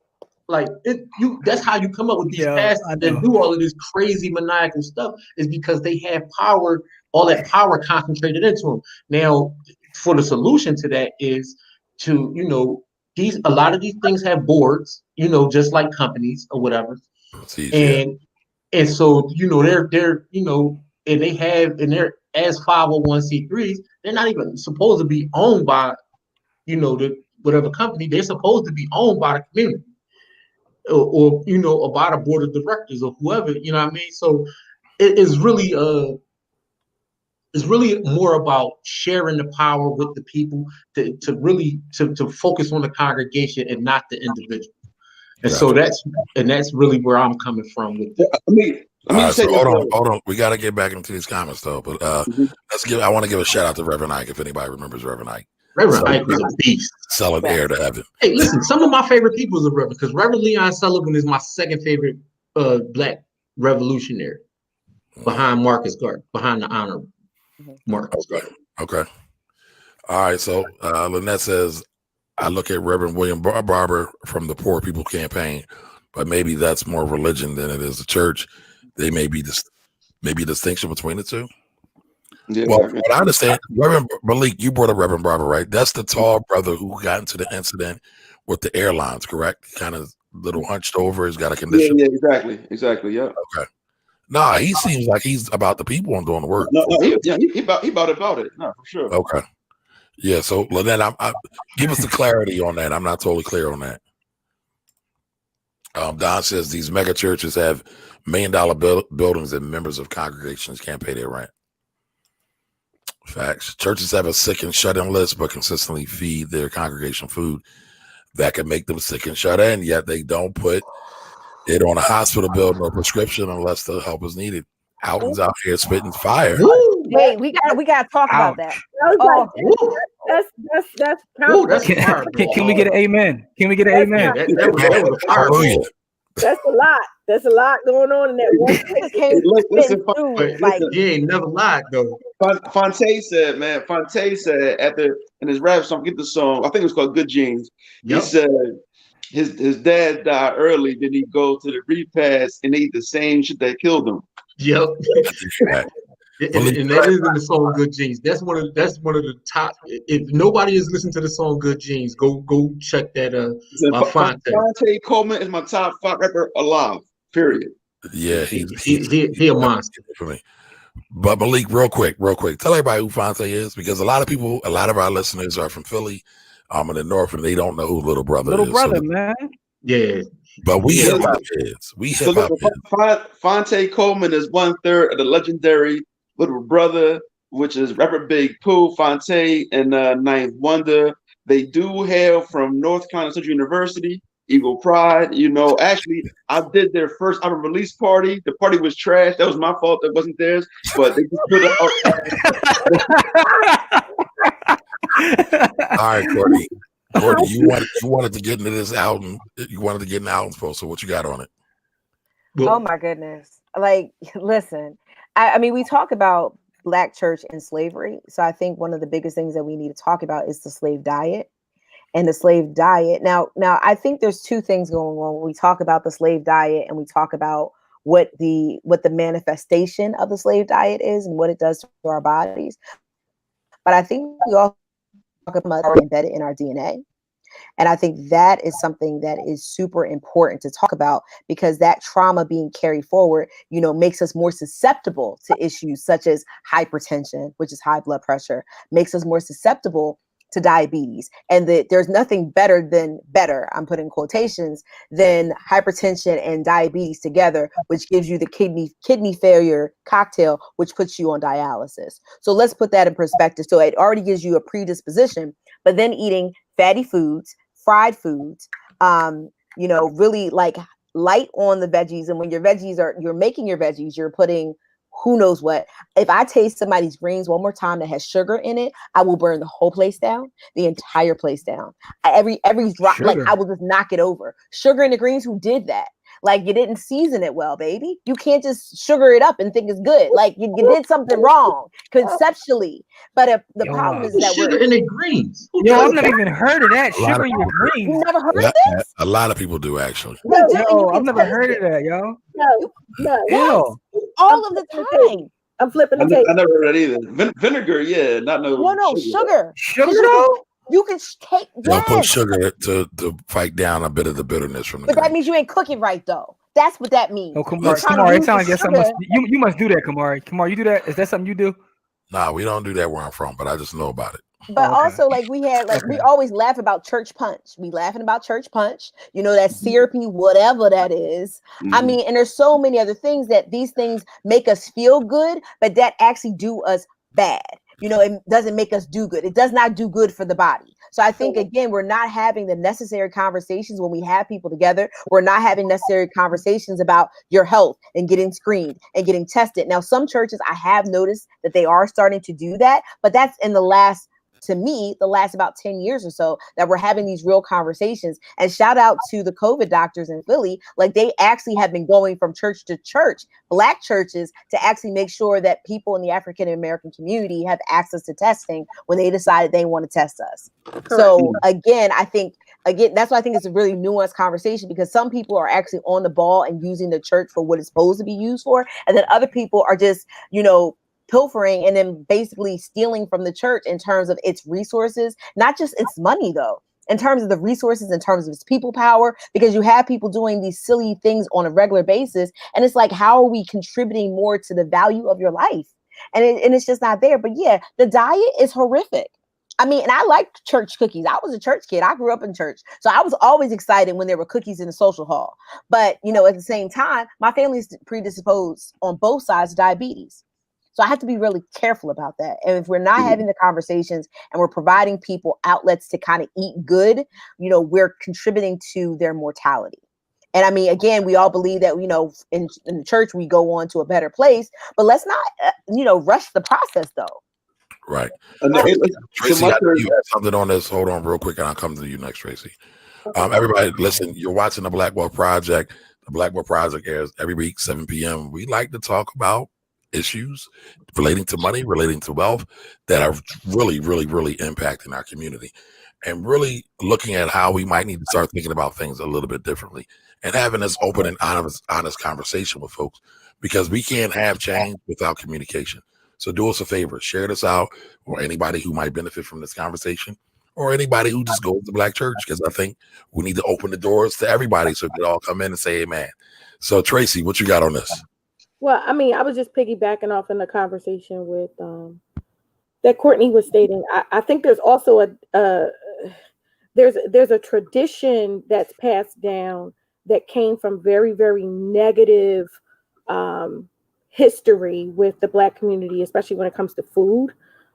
that's how you come up with these pastors that do all of this crazy maniacal stuff, is because they have power, all that power concentrated into them. Now, for the solution to that is to, a lot of these things have boards, just like companies or whatever. And so, they're and they're as 501c3s, they're not even supposed to be owned by, the whatever company. They're supposed to be owned by the community. Or by the board of directors or whoever, you know what I mean? So it's really more about sharing the power with the people to really focus on the congregation and not the individual. And so that's really where I'm coming from with it. Hold on. We got to get back into these comments though. But I want to give a shout out to Reverend Ike if anybody remembers Reverend Ike. Reverend Ike was a beast. Selling air to heaven. Hey, listen, some of my favorite people is a Reverend, because Reverend Leon Sullivan is my second favorite Black revolutionary behind Marcus Garvey, behind the Honorable Marcus Garvey. Okay. All right. So Lynette says, I look at Reverend William Barber from the Poor People Campaign, but maybe that's more religion than it is the church. They may be maybe a distinction between the two. Yeah, well, what I understand, Reverend Malik, you brought up Reverend Barber, right? That's the tall brother who got into the incident with the airlines, correct? Kind of little hunched over, he's got a condition. Yeah, exactly, yeah. Okay. Nah, he seems like he's about the people and doing the work. No, he about it. No, for sure. Okay. Yeah, so Lynette, give us the clarity on that. I'm not totally clear on that. Don says these mega churches have $1 million buildings and members of congregations can't pay their rent. Facts. Churches have a sick and shut-in list, but consistently feed their congregation food that can make them sick and shut in, yet they don't put it on a hospital bill or prescription unless the help is needed. Alton's out here spitting fire. Wait, we gotta talk about that. I was like, that's powerful. Can we get an amen? Can we get an amen? That was Hallelujah. That's a lot. There's a lot going on in that one. Listen, he ain't never lied though. Fonte said in his rap song, get the song, I think it was called Good Genes. He said his dad died early, then he go to the repast and eat the same shit that killed him. Yep. And that is in the song Good Genes. That's one of the top. If nobody is listening to the song Good Genes, go check that by Fonte. Fonte Coleman is my top 5 rapper alive. Period. Yeah, he a monster for me. But Malik, real quick, tell everybody who Fonte is, because a lot of our listeners are from Philly, in the north, and they don't know who Little Brother is. Little Brother, man. Yeah. But we hip hop heads. Fonte Coleman is 1/3 of the legendary Little Brother, which is rapper Big Pooh, Fonte, and Ninth Wonder. They do hail from North Carolina Central University, Eagle Pride. Actually, I did their first album release party. The party was trash. That was my fault. That wasn't theirs. But they just put All right, Courtney. Courtney, you wanted to get into this album. You wanted to get an album post. So what you got on it? Oh my goodness! Like, listen. I mean, we talk about Black church and slavery. So I think one of the biggest things that we need to talk about is the slave diet. And the slave diet. Now, I think there's two things going on when we talk about the slave diet and we talk about what the manifestation of the slave diet is and what it does to our bodies. But I think we also talk about embedded in our DNA. And I think that is something that is super important to talk about, because that trauma being carried forward, makes us more susceptible to issues such as hypertension, which is high blood pressure, makes us more susceptible to diabetes. And there's nothing better, I'm putting quotations, than hypertension and diabetes together, which gives you the kidney failure cocktail, which puts you on dialysis. So let's put that in perspective. So it already gives you a predisposition, but then eating fatty foods, fried foods, really like light on the veggies. And when you're making your veggies, you're putting who knows what. If I taste somebody's greens one more time that has sugar in it, I will burn the whole place down, the entire place down. Every drop, Sugar. like I will just knock it over. Sugar in the greens, who did that? Like, you didn't season it well, baby. You can't just sugar it up and think it's good. Like, you did something wrong conceptually. But if the problem is that sugar in the greens. I've never even heard of that. Sugar in your greens. You never heard of this? A lot of people do, actually. I've never heard of that, yo. No. All of the time. I'm flipping the tape. I never heard that either. Vinegar, yeah, not no. No, sugar. Sugar? You can take. They'll put sugar to fight down a bit of the bitterness from the But that means you ain't cooking right, though. That's what that means. Oh, Kamari, it sounds like that's something you must do that, Kamari. Kamari, you do that? Is that something you do? Nah, we don't do that where I'm from, but I just know about it. But also, like, we always laugh about church punch. We laughing about church punch. That syrupy, whatever that is. Mm-hmm. I mean, and there's so many other things that these things make us feel good, but that actually do us bad. It doesn't make us do good. It does not do good for the body. So I think, again, we're not having the necessary conversations when we have people together. We're not having necessary conversations about your health and getting screened and getting tested. Now, some churches, I have noticed that they are starting to do that, but that's in the last about 10 years or so that we're having these real conversations. And shout out to the COVID doctors in Philly. Like, they actually have been going from church to church, Black churches, to actually make sure that people in the African American community have access to testing when they decided they want to test us. Correct. So again, that's why I think it's a really nuanced conversation, because some people are actually on the ball and using the church for what it's supposed to be used for. And then other people are just, pilfering and then basically stealing from the church in terms of its resources, not just its money, though, in terms of the resources, in terms of its people power, because you have people doing these silly things on a regular basis. And it's like, how are we contributing more to the value of your life? And it's just not there. But yeah, the diet is horrific. I mean, and I liked church cookies. I was a church kid. I grew up in church. So I was always excited when there were cookies in the social hall. But, you know, at the same time, my family is predisposed on both sides to diabetes. So I have to be really careful about that. And if we're not having the conversations and we're providing people outlets to kind of eat good, you know, we're contributing to their mortality. And I mean, again, we all believe that, you know, in the church, we go on to a better place, but let's not, you know, rush the process though. Right. Tracy, I know you had something on this. Hold on real quick and I'll come to you next, Tracy. Everybody, listen, you're watching the Black Book Project. The Black Book Project airs every week, 7 p.m. We like to talk about issues relating to money, relating to wealth that are really, really, really impacting our community, and really looking at how we might need to start thinking about things a little bit differently and having this open and honest conversation with folks, because we can't have change without communication. So do us a favor, share this out, or anybody who might benefit from this conversation, or anybody who just goes to Black church, because I think we need to open the doors to everybody so we can all come in and say amen. So Tracy, what you got on this? Well, I mean, I was just piggybacking off in the conversation with that Courtney was stating. I think there's also there's a tradition that's passed down that came from very, very negative history with the Black community, especially when it comes to food.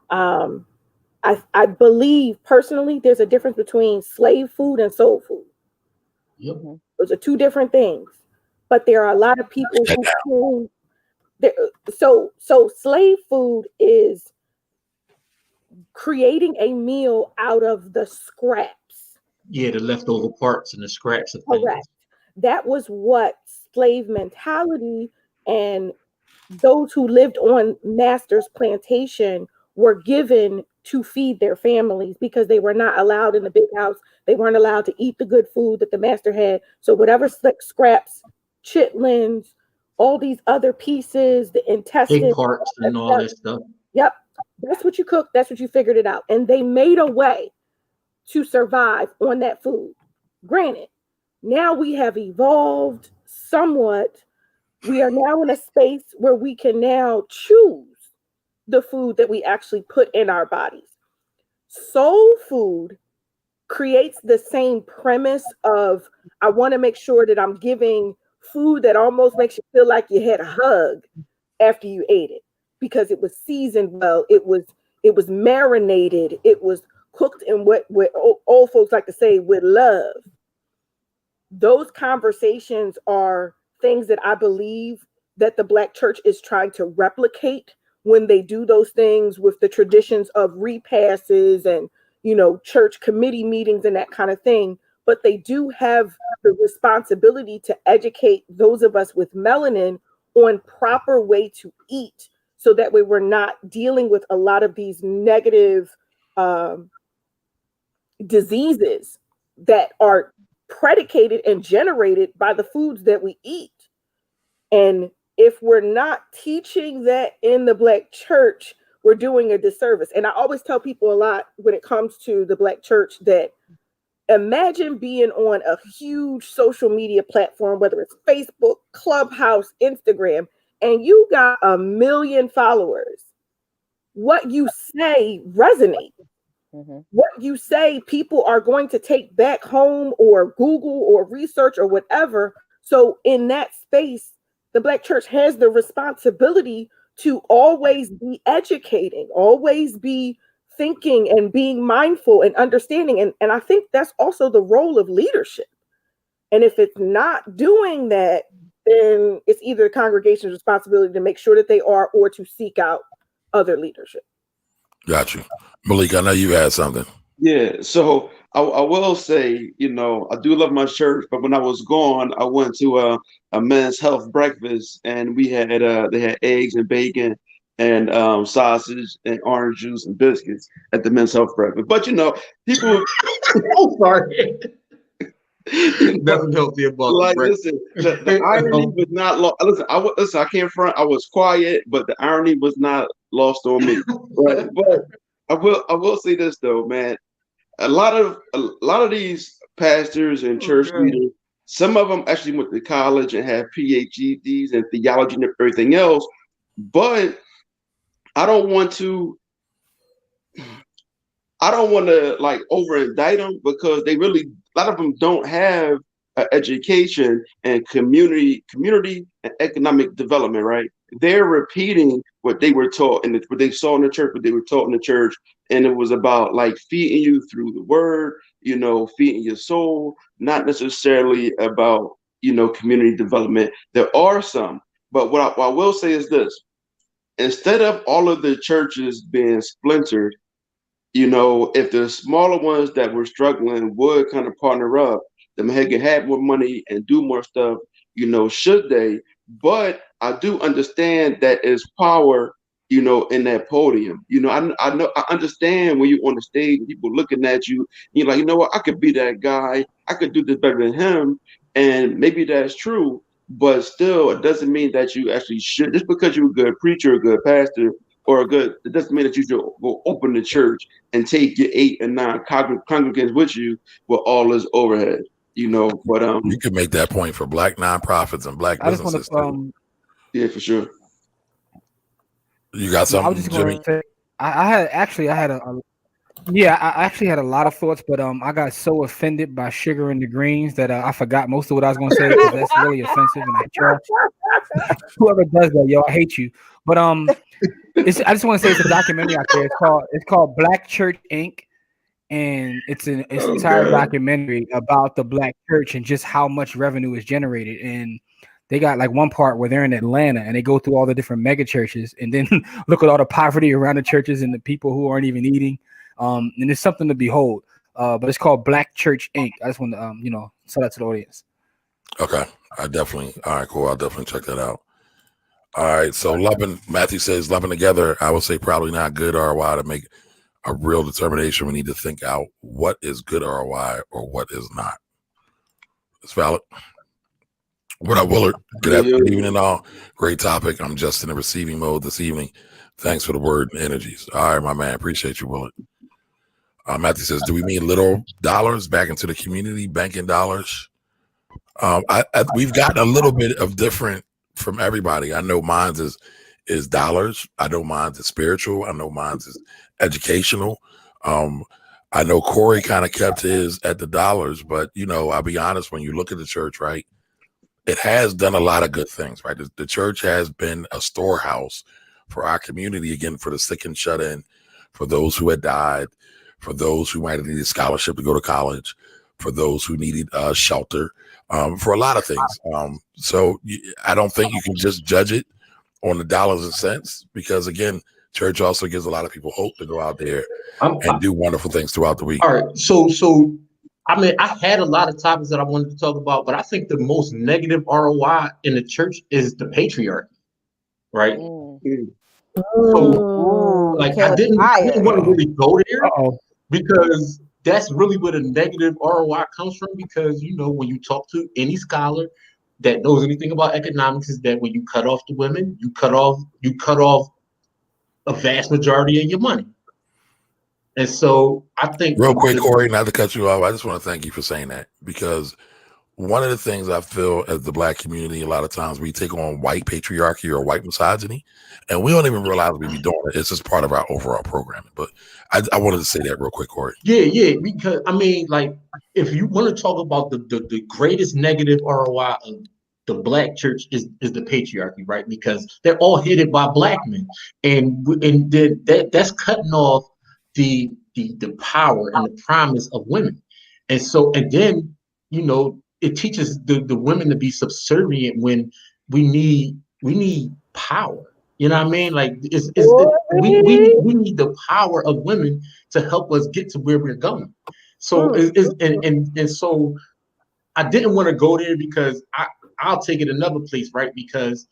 I believe personally there's a difference between slave food and soul food. Yep. Those are two different things. But there are a lot of people who so slave food is creating a meal out of the scraps. Yeah, the leftover parts and the scraps of Correct. things. That was what slave mentality and those who lived on master's plantation were given to feed their families, because they were not allowed in the big house. They weren't allowed to eat the good food that the master had. So whatever scraps, chitlins, all these other pieces, the intestines, Pig parts and all that stuff. Yep. That's what you cooked. That's what you figured it out. And they made a way to survive on that food. Granted, now we have evolved somewhat. We are now in a space where we can now choose the food that we actually put in our bodies. Soul food creates the same premise of, I want to make sure that I'm giving food that almost makes you feel like you had a hug after you ate it, because it was seasoned well, it was marinated, it was cooked in what old folks like to say, with love. Those conversations are things that I believe that the Black church is trying to replicate when they do those things with the traditions of repasses and, you know, church committee meetings and that kind of thing. But they do have the responsibility to educate those of us with melanin on proper way to eat, so that way we're not dealing with a lot of these negative diseases that are predicated and generated by the foods that we eat. And if we're not teaching that in the Black church, we're doing a disservice. And I always tell people a lot when it comes to the Black church that imagine being on a huge social media platform, whether it's Facebook, Clubhouse, Instagram, and you got 1 million followers. What you say resonates. Mm-hmm. What you say, people are going to take back home or Google or research or whatever. So in that space, the Black church has the responsibility to always be educating, always be thinking and being mindful and understanding. And I think that's also the role of leadership. And if it's not doing that, then it's either the congregation's responsibility to make sure that they are, or to seek out other leadership. Got you. Malik, I know you had something. Yeah, so I will say, you know, I do love my church, but when I was gone, I went to a men's health breakfast, and we had they had eggs and bacon and sausage and orange juice and biscuits at the men's health breakfast. But you know, people, I'm sorry. Nothing healthy about like listen, the irony was not lost. Listen, I can't front. I was quiet, but the irony was not lost on me. But I will say this though, man. A lot of these pastors and church leaders, some of them actually went to college and have PhDs in theology and everything else. But I don't want to I don't want to like over indict them because they really, a lot of them don't have education and community and economic development, right? They're repeating what they were taught and what they saw in the church, what they were taught in the church, and it was about like feeding you through the word, feeding your soul, not necessarily about community development. There are some, but what I will say is this: instead of all of the churches being splintered, if the smaller ones that were struggling would kind of partner up, then they can have more money and do more stuff, should they? But I do understand that is power, in that podium. I know I understand when you're on the stage and people looking at you, you're like, you know what, I could be that guy, I could do this better than him. And maybe that's true, but still it doesn't mean that you actually should, just because you're a good preacher, a good pastor, or it doesn't mean that you should go open the church and take your 8 and 9 congregants with you with all this overhead, But you can make that point for Black nonprofits and Black I just want businesses to yeah, for sure. You got I was something, just Jimmy? going to say I actually had I actually had a lot of thoughts, but I got so offended by sugar in the greens that I forgot most of what I was going to say because that's really offensive, and I hate y'all. Whoever does that, yo, I hate you. But I just want to say it's a documentary out there. It's called Black Church Inc. And it's an entire documentary about the Black church and just how much revenue is generated. And they got like one part where they're in Atlanta and they go through all the different mega churches and then look at all the poverty around the churches and the people who aren't even eating. And it's something to behold. But it's called Black Church Inc. I just want to sell that to the audience. Okay. All right, cool. I'll definitely check that out. All right. So Matthew says lumping together, I would say probably not good ROI to make a real determination. We need to think out what is good ROI or what is not. It's valid. What up, Willard? Good evening, all. Great topic. I'm just in the receiving mode this evening. Thanks for the word and energies. All right, my man. Appreciate you, Willard. Matthew says, do we mean little dollars back into the community, banking dollars? We've gotten a little bit of different from everybody. I know mine's is dollars. I know mine's is spiritual. I know mine's is educational. I know Corey kind of kept his at the dollars, but I'll be honest, when you look at the church, right, it has done a lot of good things, right? The church has been a storehouse for our community, again, for the sick and shut in, for those who had died, for those who might have needed scholarship to go to college, for those who needed shelter, for a lot of things. So I don't think you can just judge it on the dollars and cents because, again, church also gives a lot of people hope to go out there and do wonderful things throughout the week. All right. So I mean, I had a lot of topics that I wanted to talk about, but I think the most negative ROI in the church is the patriarchy, right? So, like, I didn't want to really go there because that's really where the negative ROI comes from. Because when you talk to any scholar that knows anything about economics, is that when you cut off the women, you cut off a vast majority of your money. And so I think real quick, Corey, not to cut you off, I just want to thank you for saying that, because one of the things I feel as the Black community, a lot of times we take on white patriarchy or white misogyny, and we don't even realize we be doing it. It's just part of our overall programming. But I wanted to say that real quick, Corey. Yeah, because I mean, like, if you want to talk about the greatest negative ROI of the Black church is the patriarchy, right? Because they're all headed by Black men, and that's cutting off the power and the promise of women. And so, and then, it teaches the women to be subservient when we need power. You know what I mean? Like, we need the power of women to help us get to where we're going. So and so I didn't want to go there because I'll take it another place, right? Because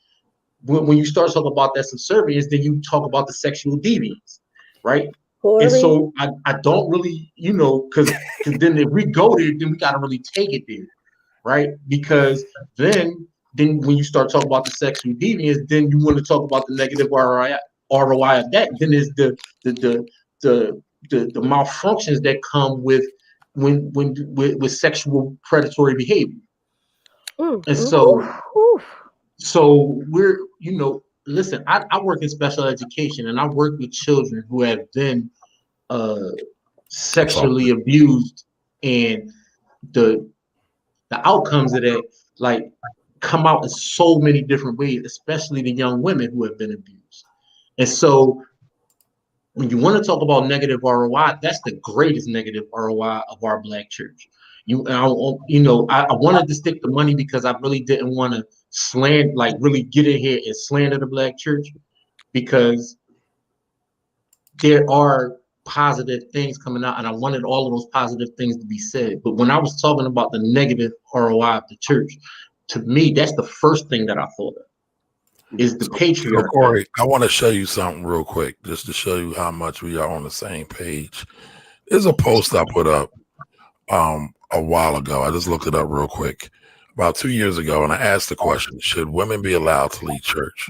when you start talking about that subservience, then you talk about the sexual deviance, right? And so I don't really, because then if we go there, then we got to really take it there, right? Because then when you start talking about the sexual deviance, then you want to talk about the negative ROI of that. Then there's the malfunctions that come with with sexual predatory behavior. And so we're, listen, I work in special education and I work with children who have been sexually abused, and the outcomes of that like come out in so many different ways, especially the young women who have been abused. And so when you want to talk about negative ROI, that's the greatest negative ROI of our Black church. I wanted to stick to money because I really didn't want to really get in here and slander the Black church, because there are positive things coming out, and I wanted all of those positive things to be said. But when I was talking about the negative ROI of the church, to me, that's the first thing that I thought of, is the patriarchy. So Corey, I want to show you something real quick, just to show you how much we are on the same page. There's a post I put up a while ago. I just looked it up real quick, about 2 years ago, and I asked the question, should women be allowed to lead church?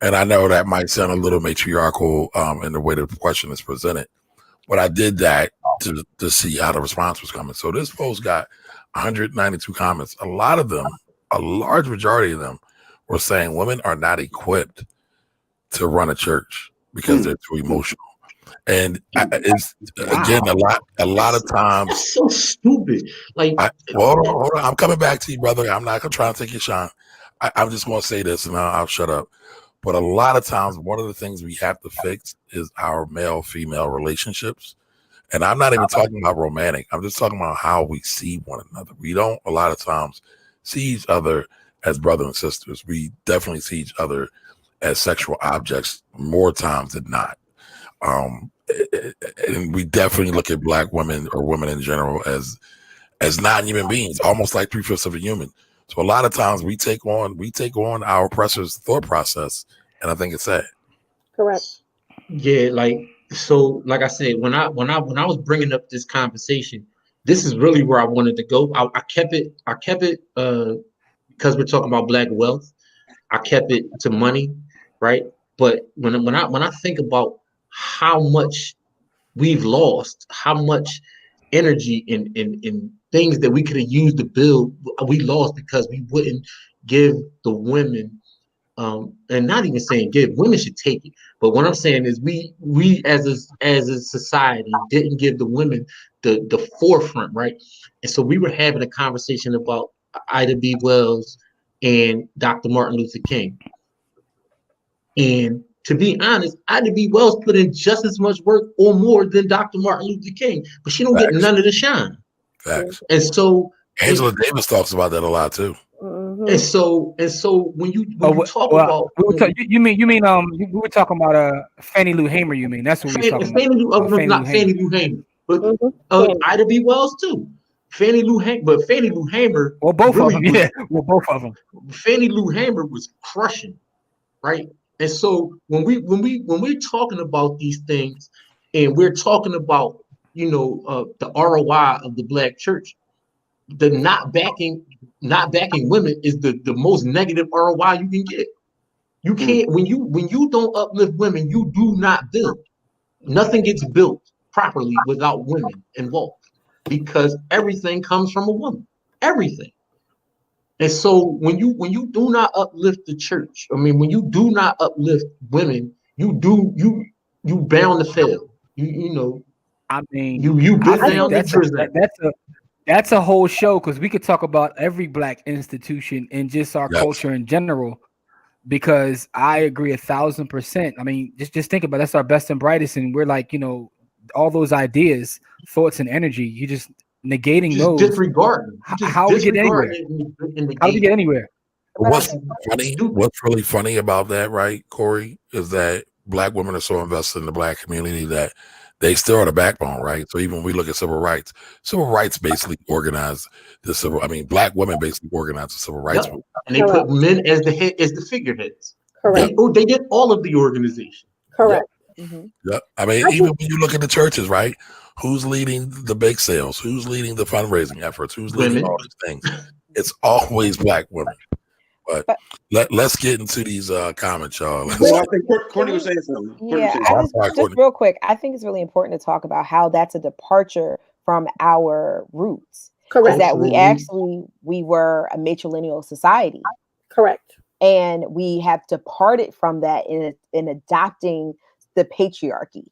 And I know that might sound a little matriarchal in the way the question is presented, but I did that to see how the response was coming. So this post got 192 comments. A lot of them, a large majority of them, were saying women are not equipped to run a church because they're too emotional. And it's again a lot of times. That's so stupid. Like, hold on. I'm coming back to you, brother. I'm not gonna try to take your shine. I'm just gonna say this, and I'll shut up. But a lot of times, one of the things we have to fix is our male-female relationships. And I'm not even talking about romantic. I'm just talking about how we see one another. We don't a lot of times see each other as brother and sisters. We definitely see each other as sexual objects more times than not. And we definitely look at Black women or women in general as non-human beings, almost like 3/5 of a human. So a lot of times we take on our oppressor's thought process, and I think it's sad. Correct. Yeah, like I said, when I was bringing up this conversation, this is really where I wanted to go. I kept it because we're talking about Black wealth. I kept it to money, right? But when I think about how much we've lost, how much energy and things that we could have used to build, we lost because we wouldn't give the women, and not even saying give, women should take it. But what I'm saying is we as a society didn't give the women the forefront, right? And so we were having a conversation about Ida B. Wells and Dr. Martin Luther King. And to be honest, Ida B. Wells put in just as much work or more than Dr. Martin Luther King, but she don't get none of the shine. Facts. And so Angela Davis talks about that a lot too. And so when you talk about, you mean we were talking about Fannie Lou Hamer. You mean that's what we were talking about? Not Fannie Lou Hamer, but Ida B. Wells too. Fannie Lou Hamer. Well, both of them, yeah. Well, both of them. Fannie Lou Hamer was crushing, right? And so when we're talking about these things, and we're talking about the ROI of the Black church, the not backing women is the most negative ROI you can get. You can't when you don't uplift women, you do not build. Nothing gets built properly without women involved, because everything comes from a woman. Everything. And so when you do not uplift the church, when you do not uplift women, you bound to fail. You that's a whole show, because we could talk about every Black institution and just our culture in general. Because I agree 1,000%. Just think about it, that's our best and brightest, and we're like, all those ideas, thoughts, and energy. You just negating those. Disregarding. How do we get anywhere? How do we get anywhere? What's really funny about that, right, Corey, is that Black women are so invested in the Black community that they still are the backbone, right? So even when we look at civil rights basically organized the Black women basically organized the civil rights movement. And they put men as the figureheads. Correct. They did all of the organization. Correct. Yep. Mm-hmm. Even when you look at the churches, right? Who's leading the bake sales? Who's leading the fundraising efforts? Who's leading all these things? It's always Black women. But let's get into these comments, y'all. Well, I think Courtney was saying something. Just real quick, I think it's really important to talk about how that's a departure from our roots. Correct. Is that we were a matrilineal society. Correct. And we have departed from that in adopting the patriarchy.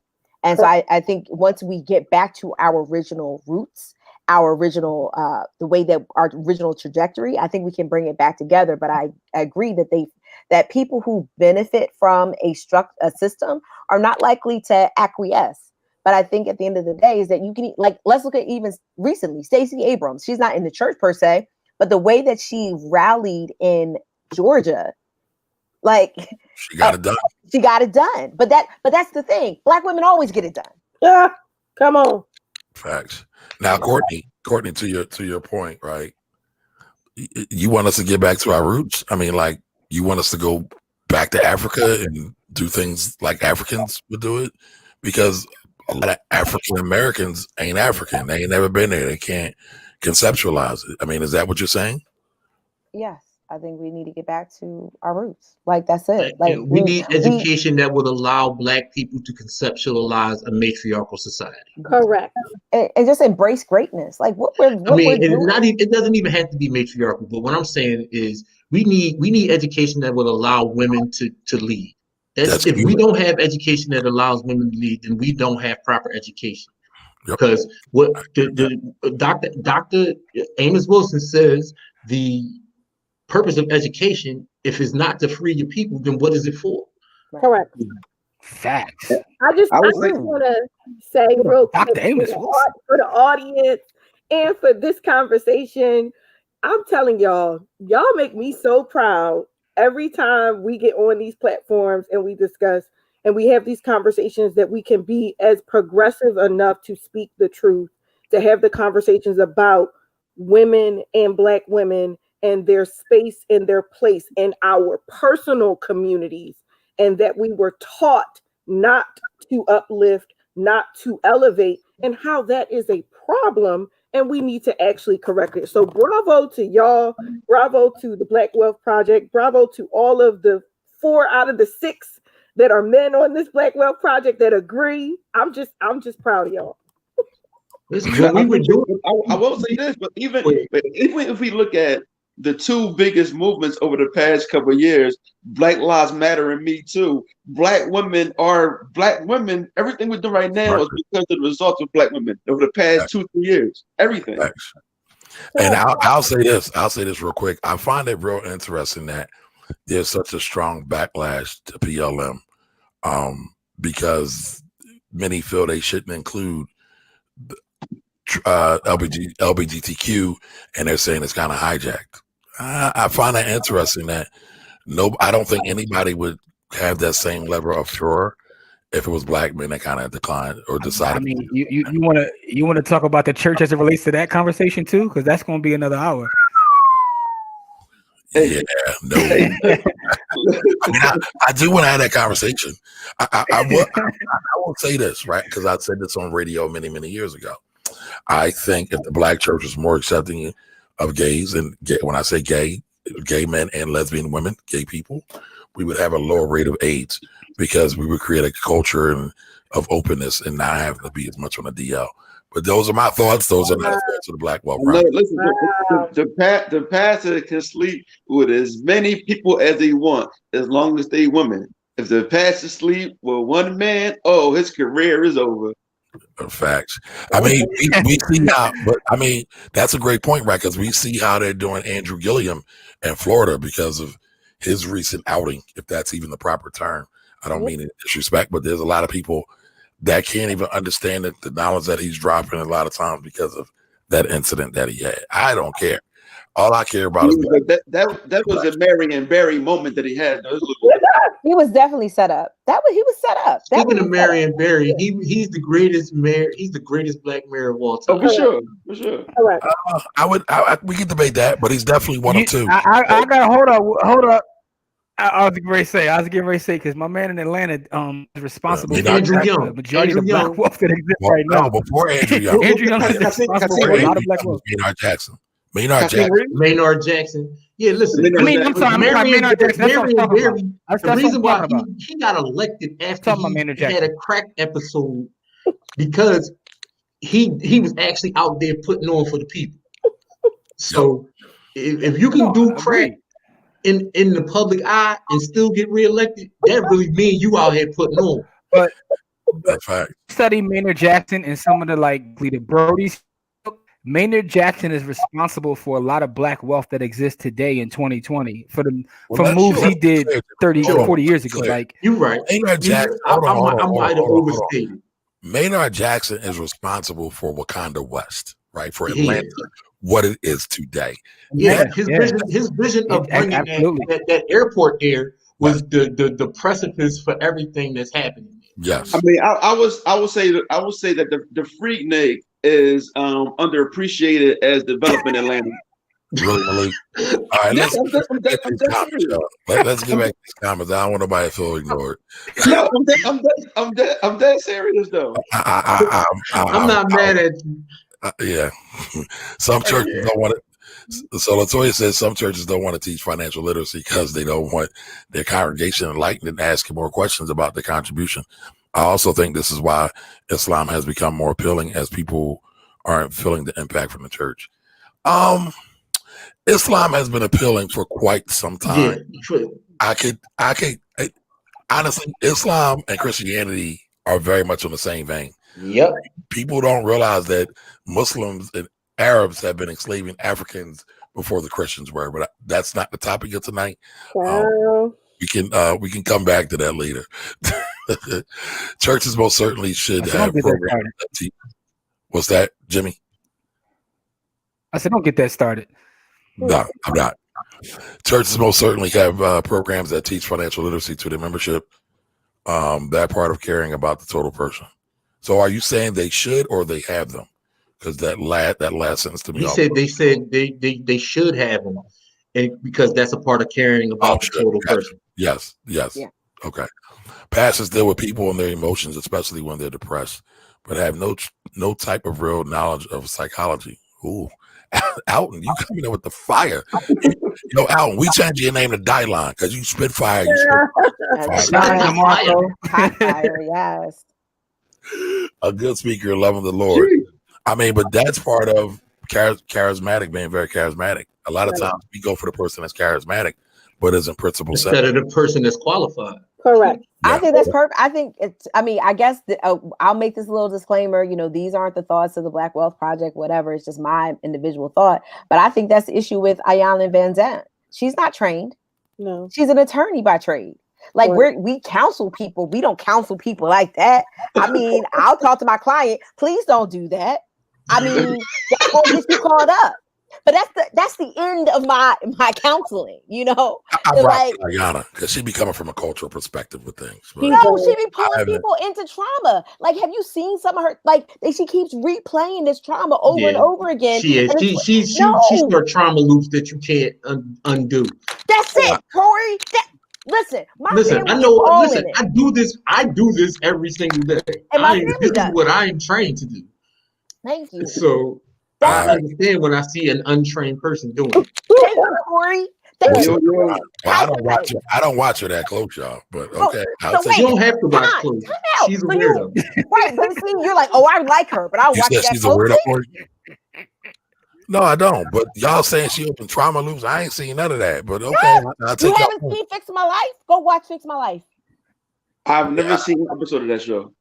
And so I think once we get back to our original roots, our original the way that our original trajectory, I think we can bring it back together. But I agree that people who benefit from a system are not likely to acquiesce. But I think at the end of the day is that you can, like, let's look at even recently, Stacey Abrams. She's not in the church per se, but the way that she rallied in Georgia, like, she got it done. She got it done. But that's the thing. Black women always get it done. Yeah, come on. Facts. Now, Courtney, to your point, right? You want us to get back to our roots? I mean, like, you want us to go back to Africa and do things like Africans would do it? Because a lot of African Americans ain't African. They ain't never been there. They can't conceptualize it. I mean, is that what you're saying? Yes. I think we need to get back to our roots. Like, that's it. Like, we need education that would allow Black people to conceptualize a matriarchal society. Correct. And just embrace greatness. Like, it doesn't even have to be matriarchal. But what I'm saying is, we need education that would allow women to lead. If we don't have education that allows women to lead, then we don't have proper education. Yep. Because what Dr. Amos Wilson says, the purpose of education, if it's not to free your people, then what is it for? Correct. Facts. I just want to say real quick for the audience and for this conversation, I'm telling y'all make me so proud every time we get on these platforms and we discuss and we have these conversations, that we can be as progressive enough to speak the truth, to have the conversations about women and Black women and their space and their place in our personal communities, and that we were taught not to uplift, not to elevate, and how that is a problem, and we need to actually correct it. So bravo to y'all, bravo to the Black Wealth Project, bravo to all of the 4 out of the 6 that are men on this Black Wealth Project that agree. I'm just proud of y'all. Listen, I will say this, but even if we look at the 2 biggest movements over the past couple of years, Black Lives Matter and Me Too, Black women, everything we do right now is because of the results of Black women over the past 2-3 years. Everything. And I'll say this real quick. I find it real interesting that there's such a strong backlash to BLM, because many feel they shouldn't include LGBTQ, and they're saying it's kind of hijacked. I find that interesting that I don't think anybody would have that same level of furor if it was Black men that kind of declined or decided. I mean, you want to talk about the church as it relates to that conversation too, because that's going to be another hour. Yeah, no. I mean, I do want to have that conversation. I will say this, right? Because I said this on radio many, many years ago. I think if the Black church was more accepting of gays, and when I say gay men and lesbian women, gay people, we would have a lower rate of AIDS, because we would create a culture of openness and not having to be as much on the DL. But those are my thoughts. Those are not the thoughts of the Black Wealth Project. Listen, the pastor can sleep with as many people as he wants, as long as they women. If the pastor sleep with one man, his career is over. Facts. I mean, we see how, but I mean, that's a great point, right? Because we see how they're doing Andrew Gilliam in Florida because of his recent outing, if that's even the proper term. I don't mean it disrespect, but there's a lot of people that can't even understand the knowledge that he's dropping a lot of times because of that incident that he had. I don't care. All I care about is that was a Marion Barry moment that he had. He was definitely set up. He was set up. Speaking of Marion Barry, he's the greatest mayor. He's the greatest Black mayor of all time. For sure. We can debate that, but he's definitely one of 2. I gotta hold up. I was getting ready to say because my man in Atlanta is responsible for the majority of the Black wealth that exists right now. Before Andrew Young. Andrew Young is responsible for a lot of Black wealth. Maynard Jackson. Yeah, listen. I'm sorry, Maynard Jackson. The reason why he got elected after he had a crack episode, because he was actually out there putting on for the people. So if you can do crack in the public eye and still get reelected, that really means you out here putting on. But That's fact. Study Maynard Jackson and some of the the Brody's. Maynard Jackson is responsible for a lot of black wealth that exists today in 2020 for moves he did 30, 40 years ago. Like, you're right. Maynard Jackson. I might have overstated. Maynard Jackson is responsible for Wakanda West, right? For Atlanta, what it is today. Yeah, his vision of bringing that airport there was the precipice for everything that's happening. Yes. I mean, I would say that the Freaknik is underappreciated as developing Atlanta. Really? All right, let's get back to these comments. I don't want nobody to feel ignored. No, I'm dead serious though. I'm not mad at you. Yeah. Some churches don't want it. So Latoya says some churches don't want to teach financial literacy because they don't want their congregation enlightened and asking more questions about their contribution. I also think this is why Islam has become more appealing, as people aren't feeling the impact from the church. Islam has been appealing for quite some time. Yeah, honestly, Islam and Christianity are very much on the same vein. Yep. People don't realize that Muslims and Arabs have been enslaving Africans before the Christians were, but that's not the topic of tonight. We can come back to that later. Churches most certainly should have programs that teach. What's that, Jimmy? I said, don't get that started. No, I'm not. Churches most certainly have programs that teach financial literacy to their membership. That part of caring about the total person. So, are you saying they should or they have them? Because that last sentence to me. They said they should have them, and because that's a part of caring about the total person. Yes. Yeah. Okay. Pastors deal with people and their emotions, especially when they're depressed, but have no type of real knowledge of psychology. Ooh, Alton, you coming in with the fire. Alton, we changed your name to Dylon because you spit fire. Fire, yes. A good speaker, loving the Lord. I mean, but that's part of charismatic, being very charismatic. A lot of times we go for the person that's charismatic, but isn't principle set. Instead of the person that's qualified. Correct. Yeah. I think that's perfect. I think I guess I'll make this little disclaimer. These aren't the thoughts of the Black Wealth Project, whatever. It's just my individual thought. But I think that's the issue with Ayanna Van Zandt. She's not trained. No. She's an attorney by trade. Like we counsel people. We don't counsel people like that. I mean, I'll talk to my client. Please don't do that. I mean, that's what gets you called up. But that's the end of my counseling, I like Ayanna because she be coming from a cultural perspective with things. No, she be pulling people into trauma. Like, have you seen some of her? Like, she keeps replaying this trauma over and over again. She start trauma loops that you can't undo. That's it, Corey. Listen, I know. Listen, I do this every single day. And this is what I am trained to do. Thank you. So I understand when I see an untrained person doing it. Thank you, Corey. I don't watch her that close, y'all. But okay, you don't have to watch close. She's a weirdo. Right, but see, you're like, oh, I like her, but I watch that. She's a weirdo for you. No, I don't. But y'all saying she opened trauma loops, I ain't seen none of that. But okay, I'll take you haven't seen Fix My Life? Go watch Fix My Life. I've never seen an episode of that show.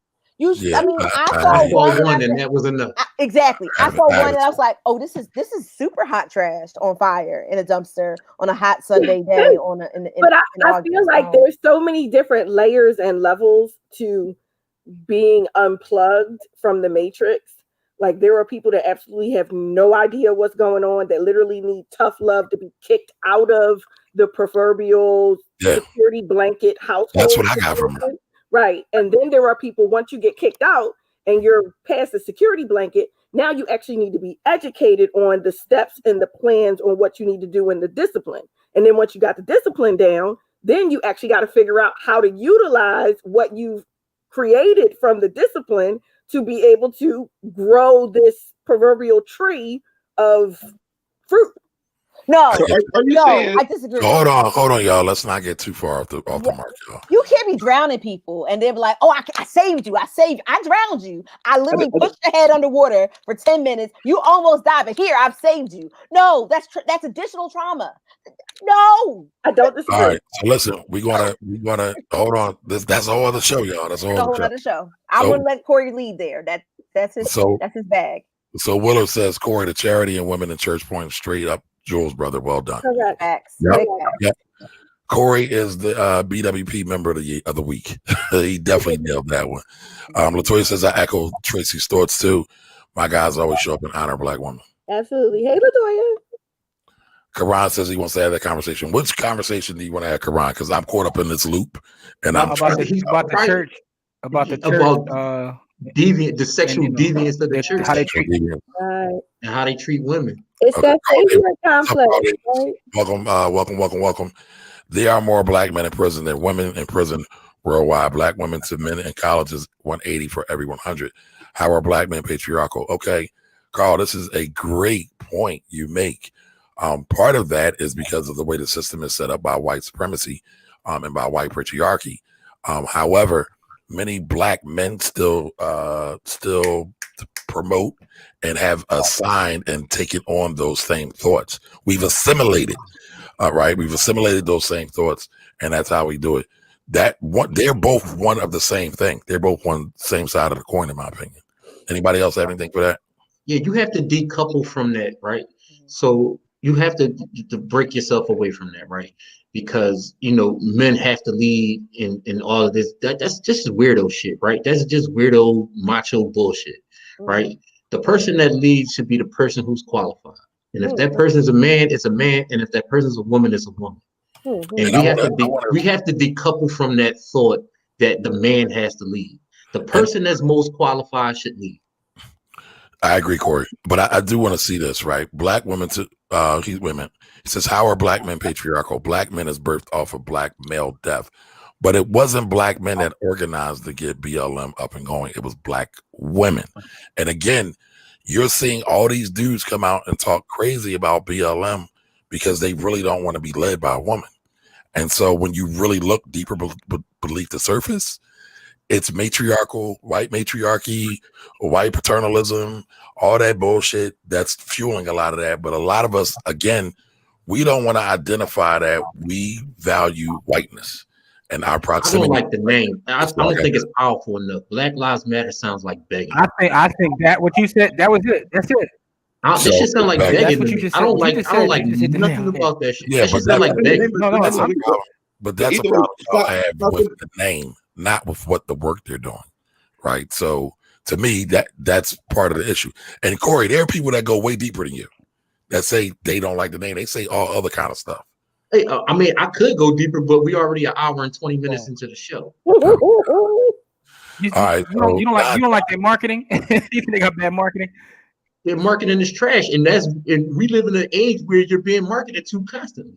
I saw one and that was enough. Exactly. I saw one and I was like, oh, this is super hot trash on fire in a dumpster on a hot Sunday day I feel like there's so many different layers and levels to being unplugged from the matrix. Like, there are people that absolutely have no idea what's going on, that literally need tough love to be kicked out of the proverbial security blanket household. That's what I got from her. Right. And then there are people, once you get kicked out and you're past the security blanket, now you actually need to be educated on the steps and the plans on what you need to do in the discipline. And then once you got the discipline down, then you actually got to figure out how to utilize what you've created from the discipline to be able to grow this proverbial tree of fruit. No, I disagree. Hold on, y'all. Let's not get too far off the mark, y'all. You can't be drowning people and they'll be like, oh, I saved you. I drowned you. I literally pushed your head underwater for 10 minutes. You almost died, but here, I've saved you. No, that's additional trauma. No, I don't disagree. All right. So listen, we're gonna hold on. That's a whole other show, y'all. That's a it's a whole whole other other show. show. I wouldn't let Corey lead there. That's his bag. So Willard says, Corey, the charity and women in church point straight up Jules' brother. Well done. Correct. Facts. Yep. Facts. Yep. Corey is the BWP member of the week. He definitely nailed that one. Latoya says, I echo Tracy's thoughts too. My guys always show up and honor Black women. Absolutely. Hey, Latoya. Karan says he wants to have that conversation. Which conversation do you want to have, Karan? Because I'm caught up in this loop, and I'm about the church, the sexual deviance of the church, how they treat and how they treat women. It's that savior complex, right? Welcome. There are more Black men in prison than women in prison worldwide. Black women to men in college is 180 for every 100. How are Black men patriarchal? Okay, Carl, this is a great point you make. Part of that is because of the way the system is set up by white supremacy and by white patriarchy. However, many Black men still promote and have assigned and taken on those same thoughts. We've assimilated, right? We've assimilated those same thoughts, and that's how we do it. They're both one of the same thing. They're both one same side of the coin, in my opinion. Anybody else have anything for that? Yeah, you have to decouple from that, right? So you have to break yourself away from that, right? Because men have to lead in all of this. That's just weirdo shit, right? That's just weirdo macho bullshit, right? The person that leads should be the person who's qualified. And if that person is a man, it's a man. And if that person is a woman, it's a woman. And we have to decouple from that thought that the man has to lead. The person that's most qualified should lead. I agree, Corey, but I do want to see this, right? Black women women. He says, how are Black men patriarchal? Black men is birthed off of Black male death, but it wasn't Black men that organized to get BLM up and going. It was Black women. And again, you're seeing all these dudes come out and talk crazy about BLM because they really don't want to be led by a woman. And so when you really look deeper beneath the surface, it's matriarchal, white matriarchy, white paternalism, all that bullshit that's fueling a lot of that. But a lot of us, again, we don't want to identify that we value whiteness and our proximity. I don't like the name. I don't think it's powerful enough. Black Lives Matter sounds like begging. I think that what you said, that was it. That's it. This shit sound like begging. That's what you just said. I don't like nothing about that shit. Yeah, that shit sound like begging. But that's a problem y'all have with the name, not with what the work they're doing, right? So to me, that's part of the issue. And Corey, there are people that go way deeper than you that say they don't like the name. They say all other kind of stuff. Hey, I mean, I could go deeper, but we already an hour and 20 minutes into the show. All right, you don't like their marketing. You think they got bad marketing? Their marketing is trash, and we live in an age where you're being marketed to constantly.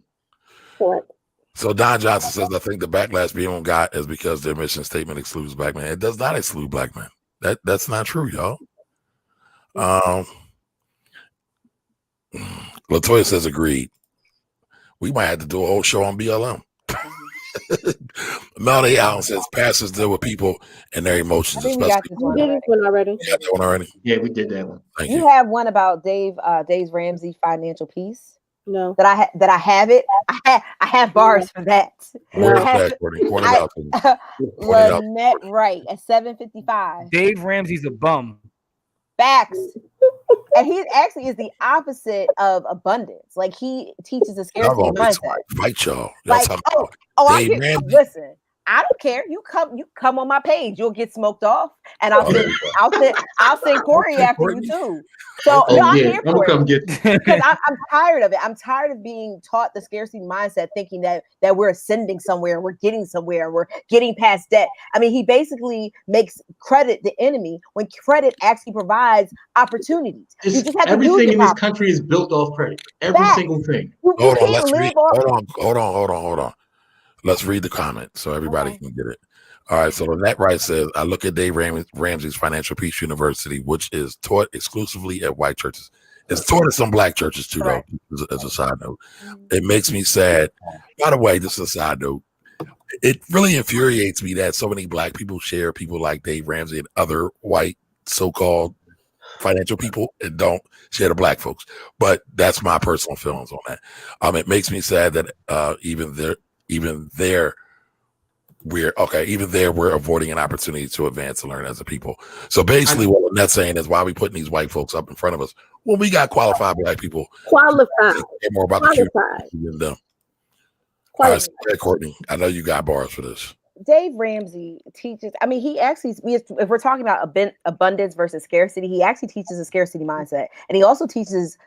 Correct. So Don Johnson says, I think the backlash BLM got is because their mission statement excludes Black men. It does not exclude Black men. That's not true, y'all. Latoya says, agreed. We might have to do a whole show on BLM. Melanie Allen says, pastors deal with people and their emotions. We got this one already. You got that one already? Yeah, we did that one. Thank you. Have one about Dave Ramsey financial peace? No. That I have it. I have bars for that. Where's that, Courtney? Point it out to me. Lynette Wright at 7:55. Dave Ramsey's a bum. Facts. And he actually is the opposite of abundance. Like he teaches a scarcity mindset. Fight y'all. Like, listen. I don't care. You come on my page. You'll get smoked off, and I'll send Corey after you too. So I'm here for it because I'm tired of it. I'm tired of being taught the scarcity mindset, thinking that we're ascending somewhere, we're getting somewhere, we're getting past debt. I mean, he basically makes credit the enemy when credit actually provides opportunities. You just have to everything in this country is built off credit. Every single thing. Hold on. Let's read the comment so everybody can get it. All right, so Lynette Wright says, I look at Dave Ramsey's Financial Peace University, which is taught exclusively at white churches. It's taught at some Black churches too, though, as a side note. It makes me sad. By the way, this is a side note. It really infuriates me that so many Black people share people like Dave Ramsey and other white so-called financial people and don't share the black folks. But that's my personal feelings on that. It makes me sad that even there we're avoiding an opportunity to advance and learn as a people. So basically what Lynette's saying is, why are we putting these white folks up in front of us when we got qualified black people Qualified. more about the community than them? All right, so Courtney, I know you got bars for this. Dave Ramsey teaches, I mean, he actually, if we're talking about abundance versus scarcity, he actually teaches a scarcity mindset. And he also teaches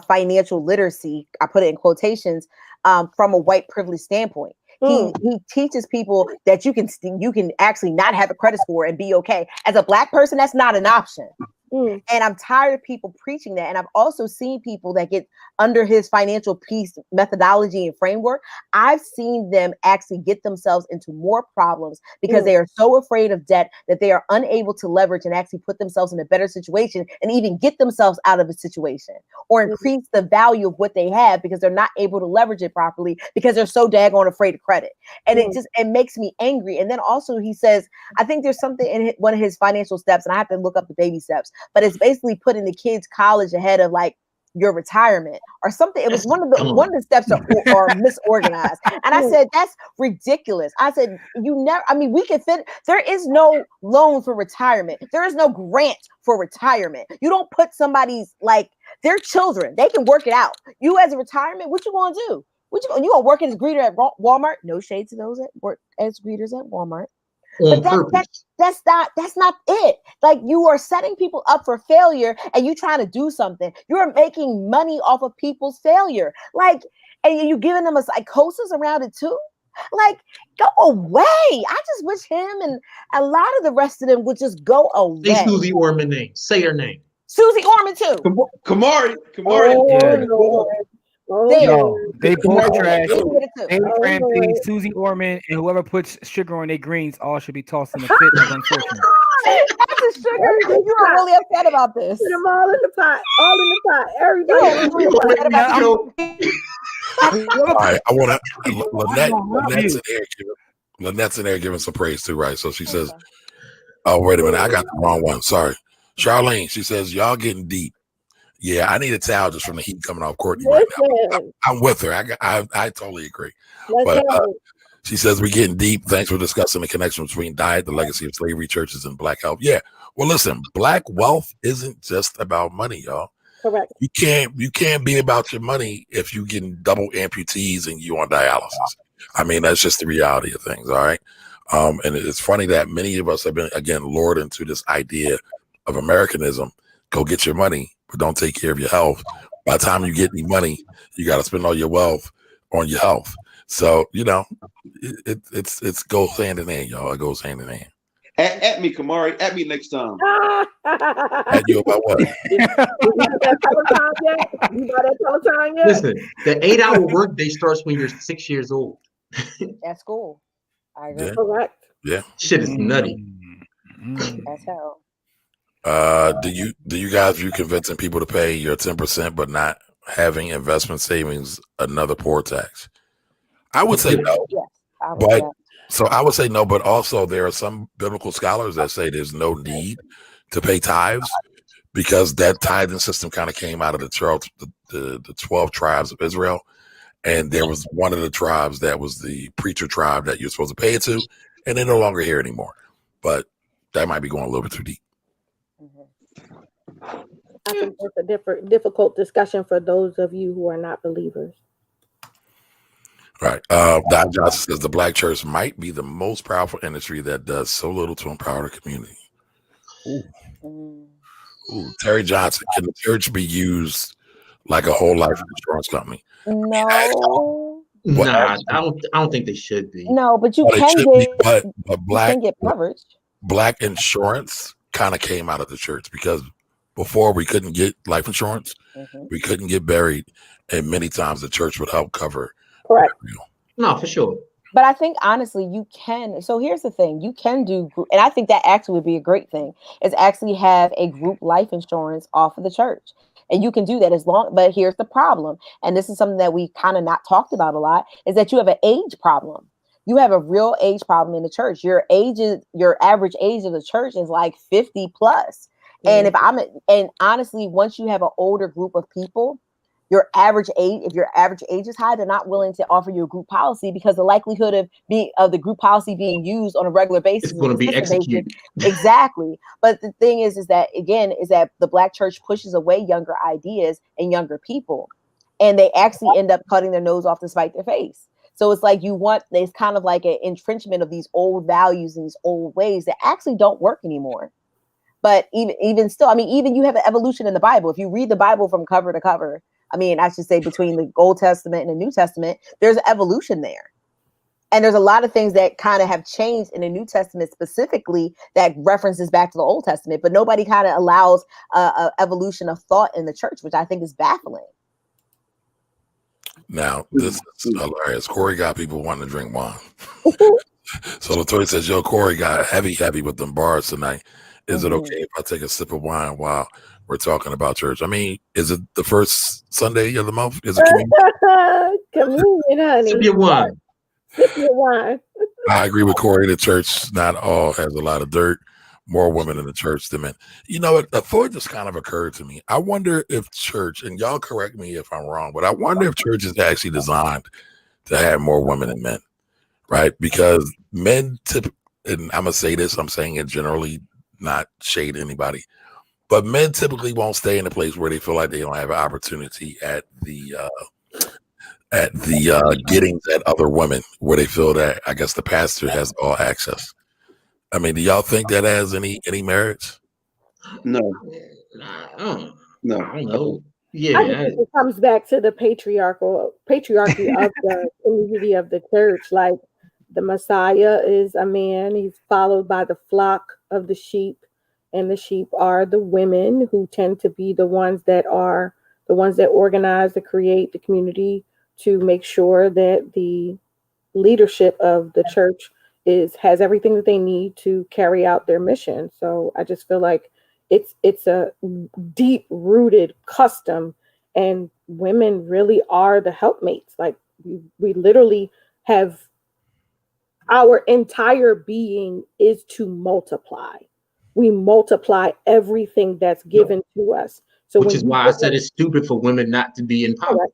financial literacy, I put it in quotations, from a white privilege standpoint. He teaches people that you can actually not have a credit score and be okay. As a black person, that's not an option. And I'm tired of people preaching that. And I've also seen people that get under his financial peace methodology and framework. I've seen them actually get themselves into more problems because they are so afraid of debt that they are unable to leverage and actually put themselves in a better situation and even get themselves out of a situation or increase the value of what they have because they're not able to leverage it properly because they're so daggone afraid of credit. And it makes me angry. And then also he says, I think there's something in one of his financial steps, and I have to look up the baby steps, but it's basically putting the kids' college ahead of like your retirement or something. It was one of the steps are misorganized. And I said, that's ridiculous. I said, we can fit. There is no loan for retirement. There is no grant for retirement. You don't put somebody's like their children. They can work it out. You as a retirement, what you gonna do? You gonna work as a greeter at Walmart? No shade to those that work as greeters at Walmart. But that's not it. Like, you are setting people up for failure and you trying to do something. You're making money off of people's failure. Like, and you giving them a psychosis around it too. Like, go away. I just wish him and a lot of the rest of them would just go away. Say Susie Orman name. Say her name. Susie Orman too. Kamari. They both trash. Dave Ramsey, Susie Orman, and whoever puts sugar on their greens all should be tossed in the pit of unfortunate. That's a sugar. You are really upset about this. Put them all in the pot. All in the pot. Everybody. All right, I want to. Lynette's in there giving some praise too, right? So she says, "Oh, wait a minute, I got the wrong one. Sorry, Charlene." She says, "Y'all getting deep." Yeah, I need a towel just from the heat coming off Courtney right now. I'm with her. I totally agree. But she says, we're getting deep. Thanks for discussing the connection between diet, the legacy of slavery, churches, and black health. Yeah. Well, listen, black wealth isn't just about money, y'all. Correct. You can't be about your money if you getting double amputees and you on dialysis. I mean, that's just the reality of things. All right. And it's funny that many of us have been, again, lured into this idea of Americanism. Go get your money, but don't take care of your health. By the time you get any money, you got to spend all your wealth on your health. So, it goes hand in hand, y'all. It goes hand in hand. At me, Kamari. At me next time. At you about what? You got that Peloton yet? Listen, the 8-hour workday starts when you're 6 years old. That's cool. I agree. Yeah. Correct. Yeah. Shit is nutty. That's hell. Do you guys view convincing people to pay your 10% but not having investment savings another poor tax? I would say no. Yes, I would say no, but also there are some biblical scholars that say there's no need to pay tithes because that tithing system kind of came out of the 12 tribes of Israel. And there was one of the tribes that was the preacher tribe that you're supposed to pay it to, and they're no longer here anymore. But that might be going a little bit too deep. I think it's a difficult discussion for those of you who are not believers. Right. Don Johnson says the black church might be the most powerful industry that does so little to empower the community. Ooh. Terry Johnson, can the church be used like a whole life insurance company? No. Nah, I don't think they should be. No, but you can get coverage. Black insurance kind of came out of the church because before we couldn't get life insurance, we couldn't get buried, and many times the church would help cover. Correct. No, for sure. But I think honestly, you can. So here's the thing: you can do, and I think that actually would be a great thing. Is actually have a group life insurance off of the church, and you can do that as long. But here's the problem, and this is something that we kind of not talked about a lot: is that you have an age problem. You have a real age problem in the church. Your average age of the church is like 50 plus. And and honestly, once you have an older group of people, if your average age is high, they're not willing to offer you a group policy because the likelihood of the group policy being used on a regular basis It's going to be executed. Exactly. But the thing is that the Black church pushes away younger ideas and younger people, and they actually end up cutting their nose off to spite their face. So it's like it's kind of like an entrenchment of these old values and these old ways that actually don't work anymore. But even still, I mean, even you have an evolution in the Bible. If you read the Bible from cover to cover, I mean, I should say between the Old Testament and the New Testament, there's an evolution there. And there's a lot of things that kind of have changed in the New Testament specifically that references back to the Old Testament, but nobody kind of allows a evolution of thought in the church, which I think is baffling. Now, this is hilarious. Corey got people wanting to drink wine. So Latoya says, yo, Corey got heavy with them bars tonight. Is it okay if I take a sip of wine while we're talking about church? I mean, is it the first Sunday of the month? Is it communion? Communion, honey. Sip your wine. Sip your wine. I agree with Corey. The church not all has a lot of dirt. More women in the church than men. You know, a thought just kind of occurred to me. I wonder if church, and y'all correct me if I'm wrong, but I wonder if church is actually designed to have more women than men, right? Because men and I'm gonna say this, I'm saying it generally, not shade anybody, but men typically won't stay in a place where they feel like they don't have an opportunity at the gettings at other women, where they feel that I guess the pastor has all access. I mean, do y'all think that has any merits? No. I No. don't know. I Yeah. think it comes back to the patriarchy of the community of the church. Like the Messiah is a man, he's followed by the flock of the sheep, and the sheep are the women who tend to be the ones that organize, to create the community, to make sure that the leadership of the church has everything that they need to carry out their mission. So I just feel like it's a deep rooted custom, and women really are the helpmates. Like we literally have, our entire being is to multiply. We multiply everything that's given to us. So Which is why I said it's stupid for women not to be in power.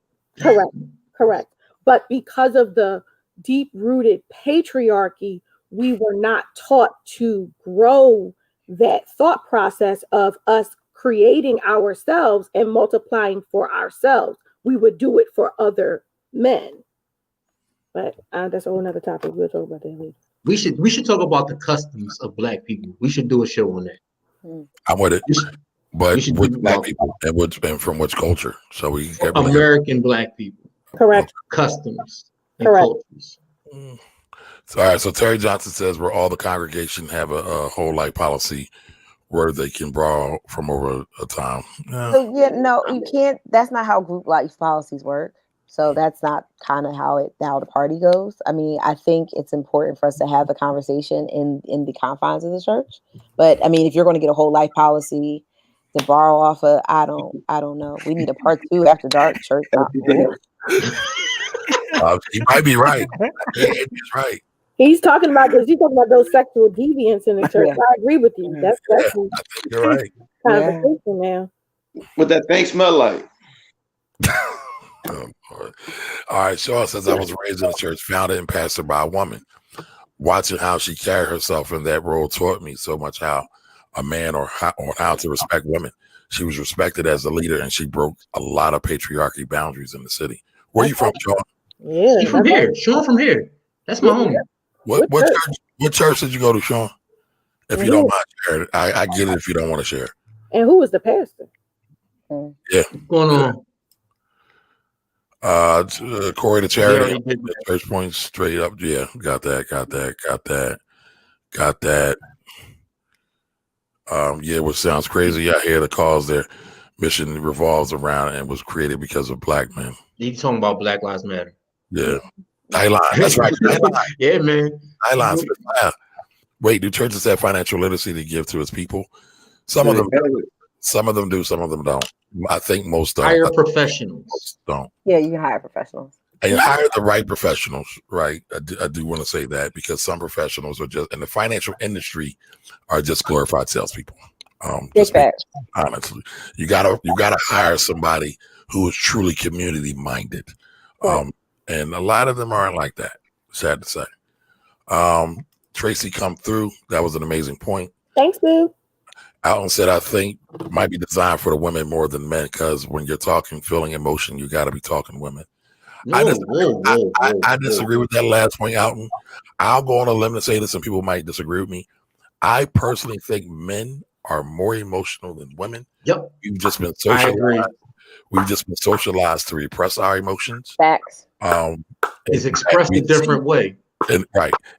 Correct. But because of the deep-rooted patriarchy, we were not taught to grow that thought process of us creating ourselves and multiplying for ourselves. We would do it for other men. But that's a whole nother topic. We'll talk about that later. We should talk about the customs of Black people. We should do a show on that. I'm with it. But which Black people and from which culture? So we American Black people. Correct. Customs. Correct. Cultures. So, all right. So Terry Johnson says, where all the congregation have a whole life policy where they can borrow from over a time. Yeah. So no, you can't. That's not how group life policies work. So that's not kind of how the party goes. I mean, I think it's important for us to have the conversation in the confines of the church. But I mean, if you're going to get a whole life policy to borrow off of, I don't know. We need a part 2 after dark church. He might be right. He's right. He's talking about this. He's talking about those sexual deviants in the church. Yeah. I agree with you. That's I think you're right. conversation now. What that thing smell like? Oh, all right. Shaw says, I was raised in a church, founded and pastored by a woman. Watching how she carried herself in that role taught me so much how a man or how to respect women. She was respected as a leader, and she broke a lot of patriarchy boundaries in the city. Where are you from, Sean? Yeah, He's from here. Sean from here. That's my homie. What church did you go to, Sean? If you don't mind sharing, I get it if you don't want to share. And who was the pastor? Yeah. What's going on? Corey the Charity, Church Point straight up. Yeah, got that. Yeah, which sounds crazy. I hear the cause their mission revolves around and was created because of Black men. You talking about Black Lives Matter? Yeah, Nylon. That's right. Nylon. Yeah, man. Nylon. Wait, do churches have financial literacy to give to its people? Some of them do. Some of them don't. I think most don't. Hire professionals. Most don't. Yeah, you can hire professionals. And hire the right professionals, right? I do want to say that, because some professionals are just in the financial industry are just glorified salespeople. Big facts. Honestly, you gotta hire somebody who is truly community minded. And a lot of them aren't like that. Sad to say. Tracy come through. That was an amazing point. Thanks, boo. Alton said, I think it might be designed for the women more than men, because when you're talking feeling emotion, you got to be talking women. I disagree with that last point, Alton. I'll go on a limb and say this, and people might disagree with me. I personally think men are more emotional than women. Yep. We've just been socialized. We've just been socialized to repress our emotions. Facts. It's expressed a different way. And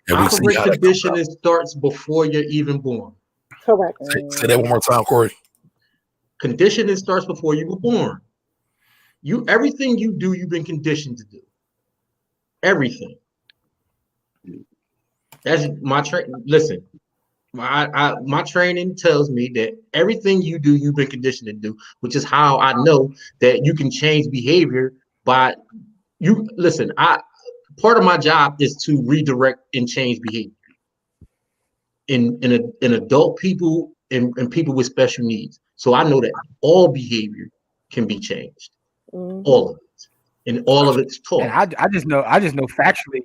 we see how conditioning starts before you're even born. Correct. Say that one more time, Corey. Conditioning starts before you were born. Everything you do, you've been conditioned to do. Everything. That's my listen. My training tells me that everything you do, you've been conditioned to do, which is how I know that you can change behavior by you. Listen, part of my job is to redirect and change behavior in adult people and people with special needs. So I know that all behavior can be changed, all of it, and all of it's taught. And I just know factually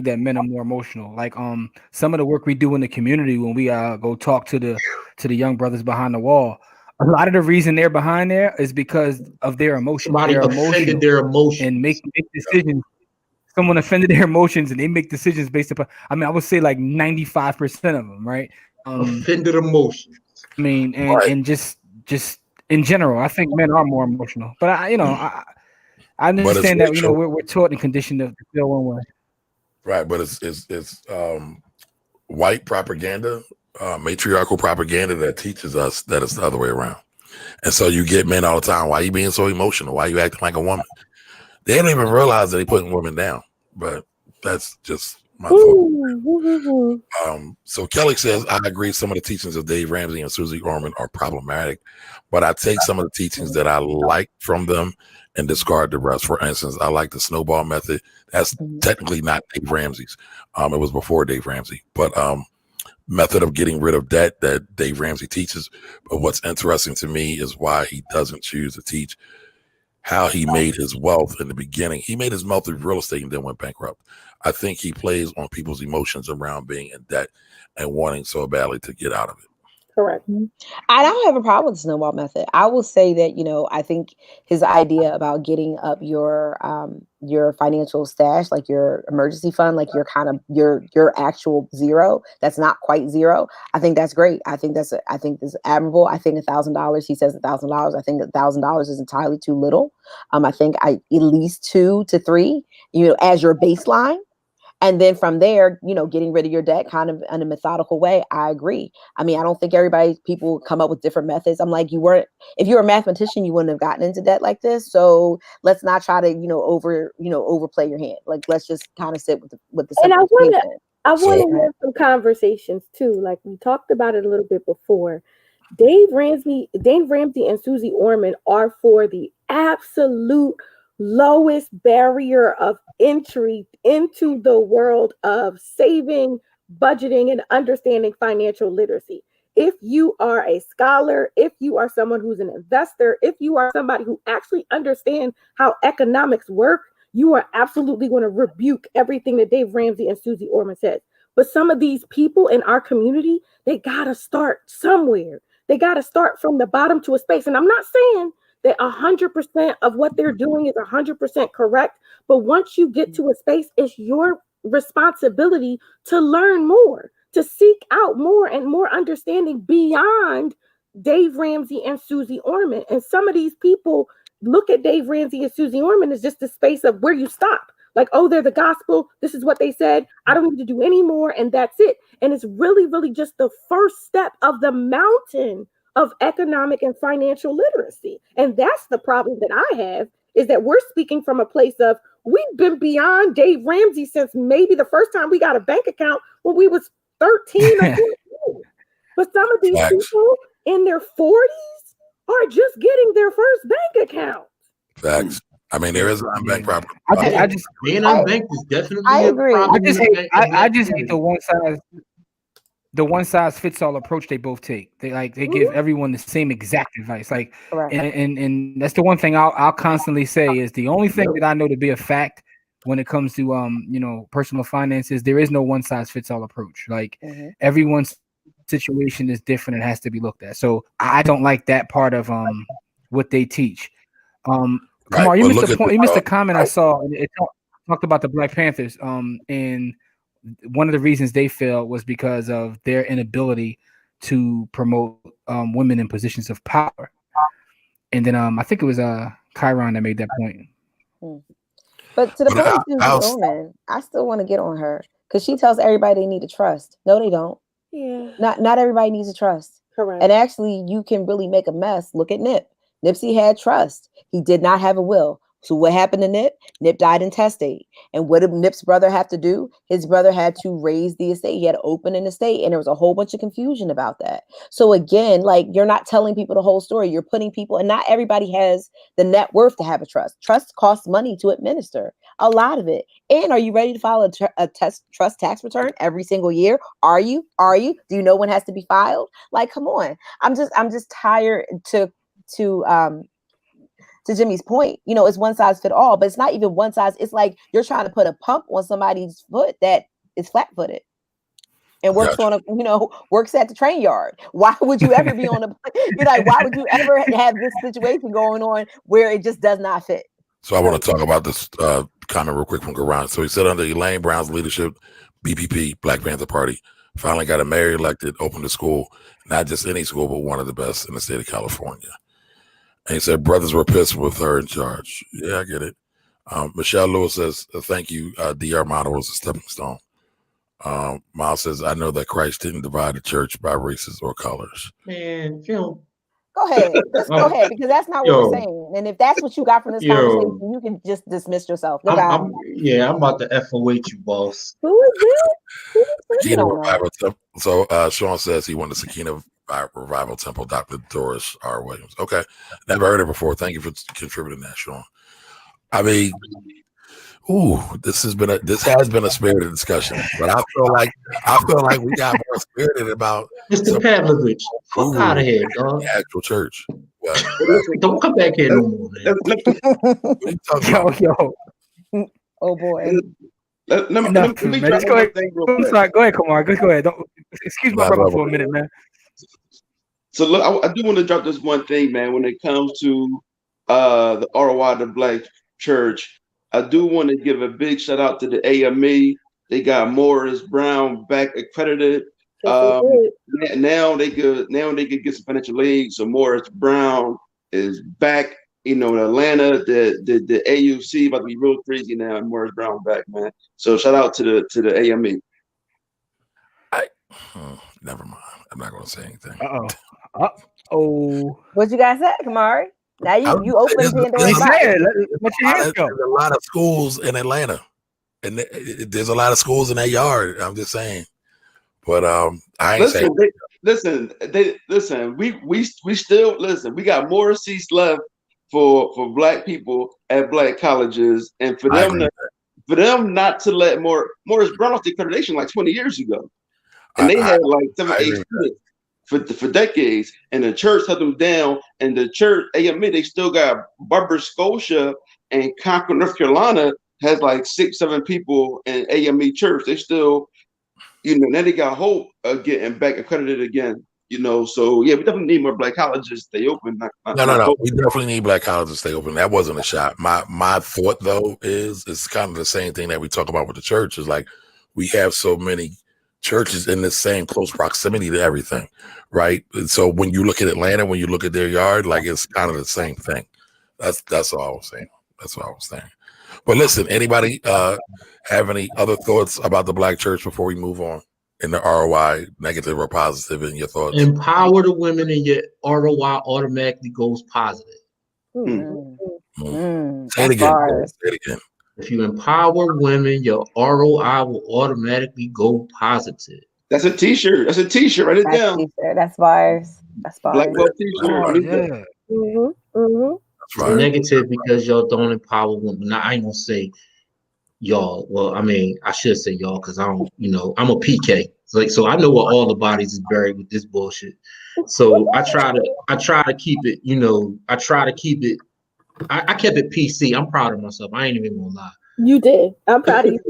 that men are more emotional. Like some of the work we do in the community when we go talk to the young brothers behind the wall. A lot of the reason they're behind there is because of their emotions. Somebody offended their emotions and make decisions. Someone offended their emotions and they make decisions based upon. I mean, I would say like 95% of them, right? Offended emotions. I mean, and just in general, I think men are more emotional. But I understand that we're taught and conditioned to feel one way. Right, but it's white propaganda, matriarchal propaganda that teaches us that it's the other way around. And so you get men all the time. Why are you being so emotional? Why are you acting like a woman? They don't even realize that they're putting women down. But that's just my thought. So Kelly says, I agree some of the teachings of Dave Ramsey and Susie Orman are problematic, but I take some of the teachings that I like from them and discard the rest. For instance, I like the snowball method. That's technically not Dave Ramsey's. It was before Dave Ramsey, but method of getting rid of debt that Dave Ramsey teaches. But what's interesting to me is why he doesn't choose to teach how he made his wealth in the beginning. He made his wealth through real estate and then went bankrupt. I think he plays on people's emotions around being in debt and wanting so badly to get out of it. Correct. I don't have a problem with the snowball method. I will say that, I think his idea about getting up your financial stash, like your emergency fund, like your kind of your actual zero, that's not quite zero. I think that's great. I think that's admirable. I think $1,000, he says $1,000. I think $1,000 is entirely too little. I think at least 2 to 3, as your baseline. And then from there, getting rid of your debt kind of in a methodical way. I agree. I mean, I don't think people come up with different methods. I'm like, if you're a mathematician, you wouldn't have gotten into debt like this. So let's not try to, overplay your hand. Like, let's just kind of sit with the simplification. I want to have some conversations too. Like we talked about it a little bit before. Dave Ramsey and Susie Orman are for the absolute lowest barrier of entry into the world of saving, budgeting, and understanding financial literacy. If you are a scholar, if you are someone who's an investor, if you are somebody who actually understands how economics work, you are absolutely going to rebuke everything that Dave Ramsey and Susie Orman said. But some of these people in our community, they got to start somewhere. They got to start from the bottom to a space. And I'm not saying that 100% of what they're doing is 100% correct. But once you get to a space, it's your responsibility to learn more, to seek out more and more understanding beyond Dave Ramsey and Susie Orman. And some of these people look at Dave Ramsey and Susie Orman as just the space of where you stop. Like, oh, they're the gospel. This is what they said. I don't need to do any more. And that's it. And it's really, really just the first step of the mountain of economic and financial literacy. And that's the problem that I have, is that we're speaking from a place of, we've been beyond Dave Ramsey since maybe the first time we got a bank account when we was 13 or 14. But some of these people in their 40s are just getting their first bank account. Facts. I mean, there is an unbanked property. I just being unbanked is definitely. I agree. I just hate the one size. the one size fits all approach they both take. They give everyone the same exact advice. Like, and that's the one thing I'll constantly say is the only thing that I know to be a fact when it comes to personal finances. There is no one size fits all approach. Like everyone's situation is different and has to be looked at. So I don't like that part of what they teach. Kamar, you missed the point. You missed the comment I saw. It talked about the Black Panthers. And one of the reasons they failed was because of their inability to promote women in positions of power. And then I think it was Chiron that made that point. But to the point of woman, I still want to get on her because she tells everybody they need to trust. No, they don't. Yeah. Not everybody needs to trust. Correct. And actually, you can really make a mess. Look at Nip. Nipsey had trust. He did not have a will. So what happened to Nip? Nip died intestate. And what did Nip's brother have to do? His brother had to raise the estate. He had to open an estate. And there was a whole bunch of confusion about that. So again, like, you're not telling people the whole story. You're putting people, and not everybody has the net worth to have a trust. Trust costs money to administer, a lot of it. And are you ready to file a trust tax return every single year? Are you? Do you know when it has to be filed? Like, come on. I'm just tired to Jimmy's point, it's one size fit all, but it's not even one size. It's like you're trying to put a pump on somebody's foot that is flat-footed and works works at the train yard. Why would you ever be on why would you ever have this situation going on where it just does not fit? So I want to talk about this comment real quick from Garan. So he said under Elaine Brown's leadership, BPP, Black Panther Party, finally got a mayor elected, opened a school, not just any school, but one of the best in the state of California. And he said brothers were pissed with her in charge. Yeah, I get it. Michelle Lewis says, thank you. DR model was a stepping stone. Miles says, I know that Christ didn't divide the church by races or colors. Man, Phil. Go ahead. Just go ahead, because that's not what we're saying. And if that's what you got from this conversation, you can just dismiss yourself. I'm about to FOH you, boss. Who is it? So Sean says he won the Sakina Revival Temple, Dr. Doris R. Williams. Okay. Never heard it before. Thank you for contributing that, Sean. I mean, this has been a spirited discussion, but I feel like we got more spirited about Mr. Pavlovich. Fuck out of here, dog. The actual church. Don't come back here no more, man. Yo. Oh boy. Let me go ahead. I'm sorry. Go ahead, Kamar. Go ahead. Excuse my brother for a minute, man. So look, I do want to drop this one thing, man. When it comes to the ROI of the Black church, I do want to give a big shout out to the AME. They got Morris Brown back accredited. Now they could get some financial aid. So Morris Brown is back. In Atlanta, the AUC about to be real crazy now, and Morris Brown back, man. So shout out to the AME. Never mind. I'm not going to say anything. What you guys say, Kamari? Now you open Pandora's box. There's a lot of schools in Atlanta, and there's a lot of schools in that yard. I'm just saying, but I ain't saying. Listen. We still listen. We got more seats left for Black people at Black colleges, and for them not to let Morris Brown off the accreditation like 20 years ago, and they had like 7, 8 students for decades, and the church held them down. And the church AME, they still got Barber Scotia and Concord, North Carolina has like 6, 7 people in AME church. They still, now they got hope of getting back accredited again. So yeah, we definitely need more Black colleges to stay open. No. We definitely need Black colleges to stay open. That wasn't a shot. My thought though is it's kind of the same thing that we talk about with the church. Is like we have so many churches in the same close proximity to everything, right? And so when you look at Atlanta, when you look at their yard, like it's kind of the same thing. That's all I was saying. That's what I was saying. But listen, anybody have any other thoughts about the Black church before we move on? In the ROI, negative or positive, in your thoughts? Empower the women, and your ROI automatically goes positive. Say it again. If you empower women, your ROI will automatically go positive. That's a T-shirt. Write it down. That's bars. Black belt T-shirt. It's negative because y'all don't empower women. Now I ain't gonna say y'all. Well, I mean, I should say y'all because I don't, I'm a PK. So I know what all the bodies is buried with this bullshit. So I try to keep it, I kept it PC. I'm proud of myself. I ain't even gonna lie. You did. I'm proud of you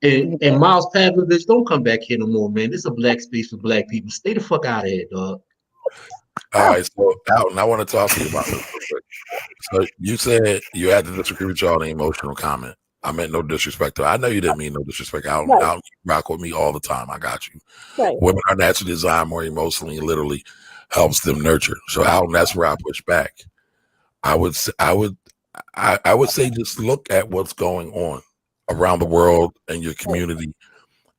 too. And Miles Pavlovich, don't come back here no more, man. This is a black space for black people. Stay the fuck out of here, dog. All right, so Alton, I want to talk to you about this real quick. So you said you had to disagree with y'all on the emotional comment. I meant no disrespect to her. I know you didn't mean no disrespect. Alton, Right. Alton, you rock with me all the time. I got you. Right. Women are naturally designed more emotionally and literally helps them nurture. So Alton, that's where I push back. I would say just look at what's going on around the world and your community.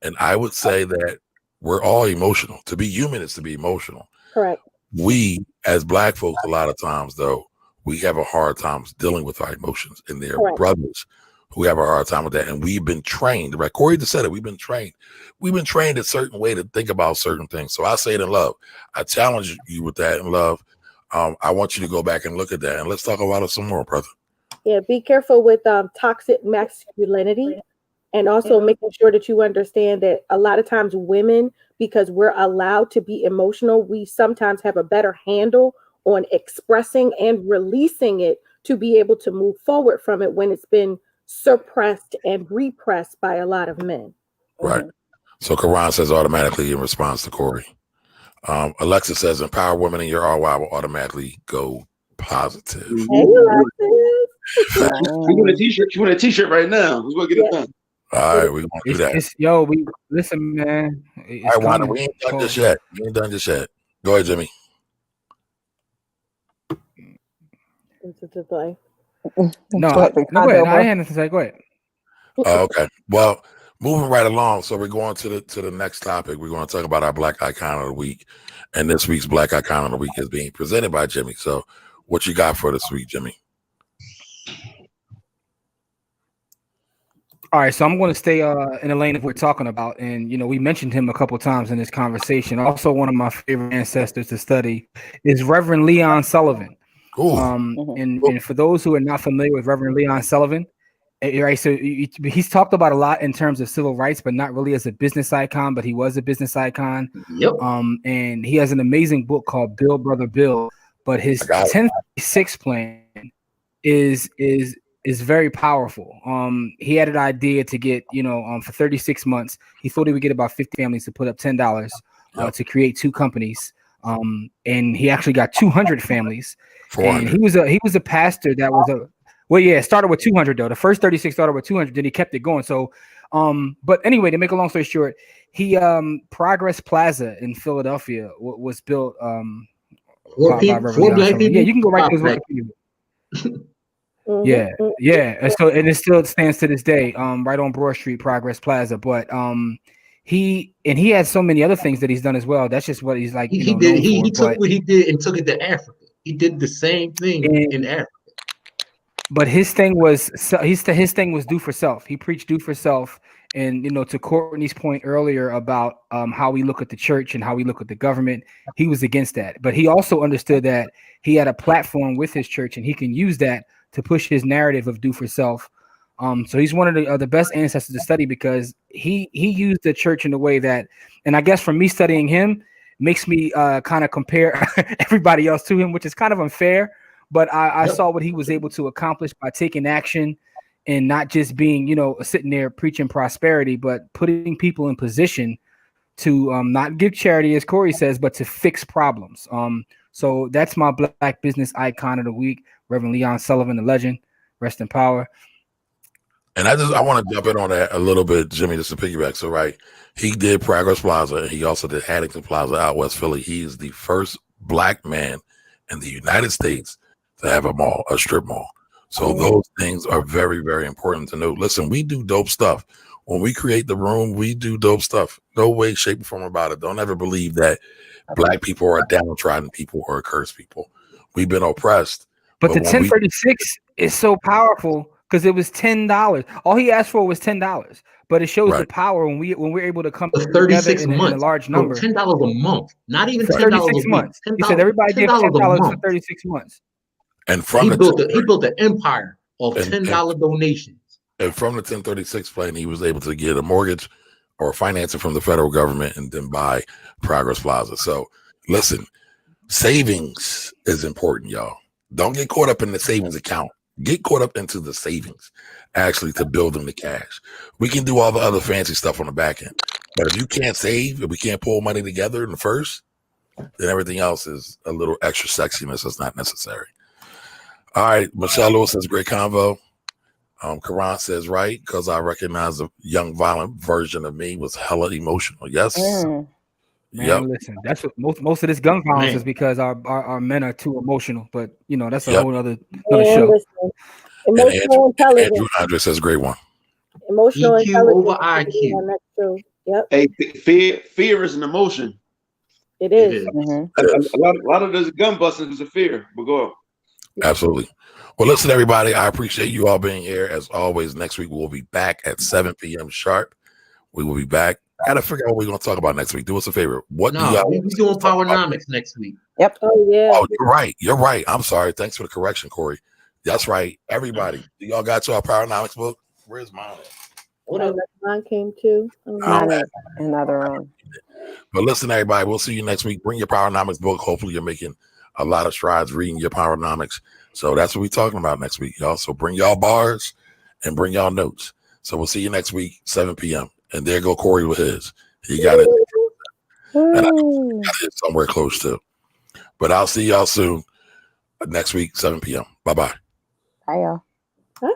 And I would say that we're all emotional. To be human is to be emotional. Correct. We, as Black folks, a lot of times, though, we have a hard time dealing with our emotions, and there are brothers who have a hard time with that. And we've been trained, right? Corey just said it. We've been trained a certain way to think about certain things. So I say it in love. I challenge you with that in love. I want you to go back and look at that, and let's talk about it some more, brother. Yeah, be careful with toxic masculinity, and also making sure that you understand that a lot of times women, because we're allowed to be emotional, we sometimes have a better handle on expressing and releasing it to be able to move forward from it when it's been suppressed and repressed by a lot of men. Right. So Karan says automatically in response to Corey. Alexa says empower women in your ROI will automatically go positive. Hey, Alexis. She want a t-shirt. She want a t-shirt right now. We're gonna get it done. All right, we're gonna do that. We listen, man. All right, Wanda, we ain't done just yet. Go ahead, Jimmy. No, go ahead. I had nothing to say. Go ahead. Okay. Well, moving right along. So we're going to the next topic. We're going to talk about our Black Icon of the Week, and this week's Black Icon of the Week is being presented by Jimmy. So, what you got for this week, Jimmy? All right, so I'm going to stay in the lane of what we're talking about, and we mentioned him a couple of times in this conversation. Also, one of my favorite ancestors to study is Reverend Leon Sullivan. And for those who are not familiar with Reverend Leon Sullivan, right? So he's talked about a lot in terms of civil rights, but not really as a business icon. But he was a business icon. Yep. And he has an amazing book called Bill Brother Bill. But his 1036 plan is very powerful. He had an idea to get, for 36 months, he thought he would get about 50 families to put up $10 to create 2 companies. And he actually got 200 families. 400. And he was a pastor that was it started with 200 though. The first 36 started with 200, then he kept it going. So, but anyway, to make a long story short, he Progress Plaza in Philadelphia was built by Black people. Yeah, you can go right to his Wikipedia. Yeah. So and it still stands to this day, right on Broad Street, Progress Plaza. But he had so many other things that he's done as well. That's just what he's like. He did. He took what he did and took it to Africa. He did the same thing in Africa. But his thing was do for self. He preached do for self. And to Courtney's point earlier about how we look at the church and how we look at the government, he was against that. But he also understood that he had a platform with his church, and he can use that to push his narrative of do for self. So he's one of the best ancestors to study because he used the church in a way that, and I guess from me studying him, makes me kind of compare everybody else to him, which is kind of unfair. But I saw what he was able to accomplish by taking action and not just being, sitting there preaching prosperity, but putting people in position to not give charity, as Corey says, but to fix problems. So that's my Black business icon of the week, Reverend Leon Sullivan, the legend. Rest in power. And I want to jump in on that a little bit, Jimmy, just to piggyback. So, right, he did Progress Plaza, and he also did Haddington Plaza out West Philly. He is the first Black man in the United States to have a strip mall. So those things are very, very important to know. Listen, we do dope stuff. When we create the room, we do dope stuff. No way, shape, or form about it. Don't ever believe that Black people are downtrodden people or cursed people. We've been oppressed. But the 1036 is so powerful because it was $10. All he asked for was $10. But it shows the power when we're able to come together in a large number. $10 a month, not even $10 36 months. He said everybody gave $10 for 36 months. And from he built an empire of $10 donations. And from the 1036 plan, he was able to get a mortgage or financing from the federal government and then buy Progress Plaza. So listen, savings is important, y'all. Don't get caught up in the savings account. Get caught up into the savings, actually, to build them the cash. We can do all the other fancy stuff on the back end. But if you can't save, if we can't pull money together in the first, then everything else is a little extra sexiness that's not necessary. All right, Michelle Lewis says, great convo. Karan says, right, because I recognize the young violent version of me was hella emotional. Yes. Mm. Man, listen, that's what most of this gun violence is because our men are too emotional. But you know, that's a whole other show. Listen, emotional intelligence. Andrew Andre says, great one. Emotional EQ intelligence over IQ. Yep. Hey, fear is an emotion. It is. Mm-hmm. A lot of those gun bustings is a fear. But go on. Absolutely. Well, listen, everybody, I appreciate you all being here. As always, next week we'll be back at 7 p.m. sharp. We will be back. I gotta figure out what we're gonna talk about next week. Do us a favor. What do y'all we doing Powernomics next week? Yep. Oh yeah. Oh, you're right. You're right. I'm sorry. Thanks for the correction, Corey. That's right. Everybody, y'all got your Powernomics book? Where's mine? Mine came too. Mine is another room. But listen, everybody, we'll see you next week. Bring your Powernomics book. Hopefully, you're making a lot of strides reading your Powernomics. So that's what we're talking about next week, y'all. So bring y'all bars and bring y'all notes. So we'll see you next week, 7 p.m. And there go Corey with his. He got it. And I got it somewhere close to. But I'll see y'all soon next week, 7 p.m. Bye-bye. Bye, y'all. Bye.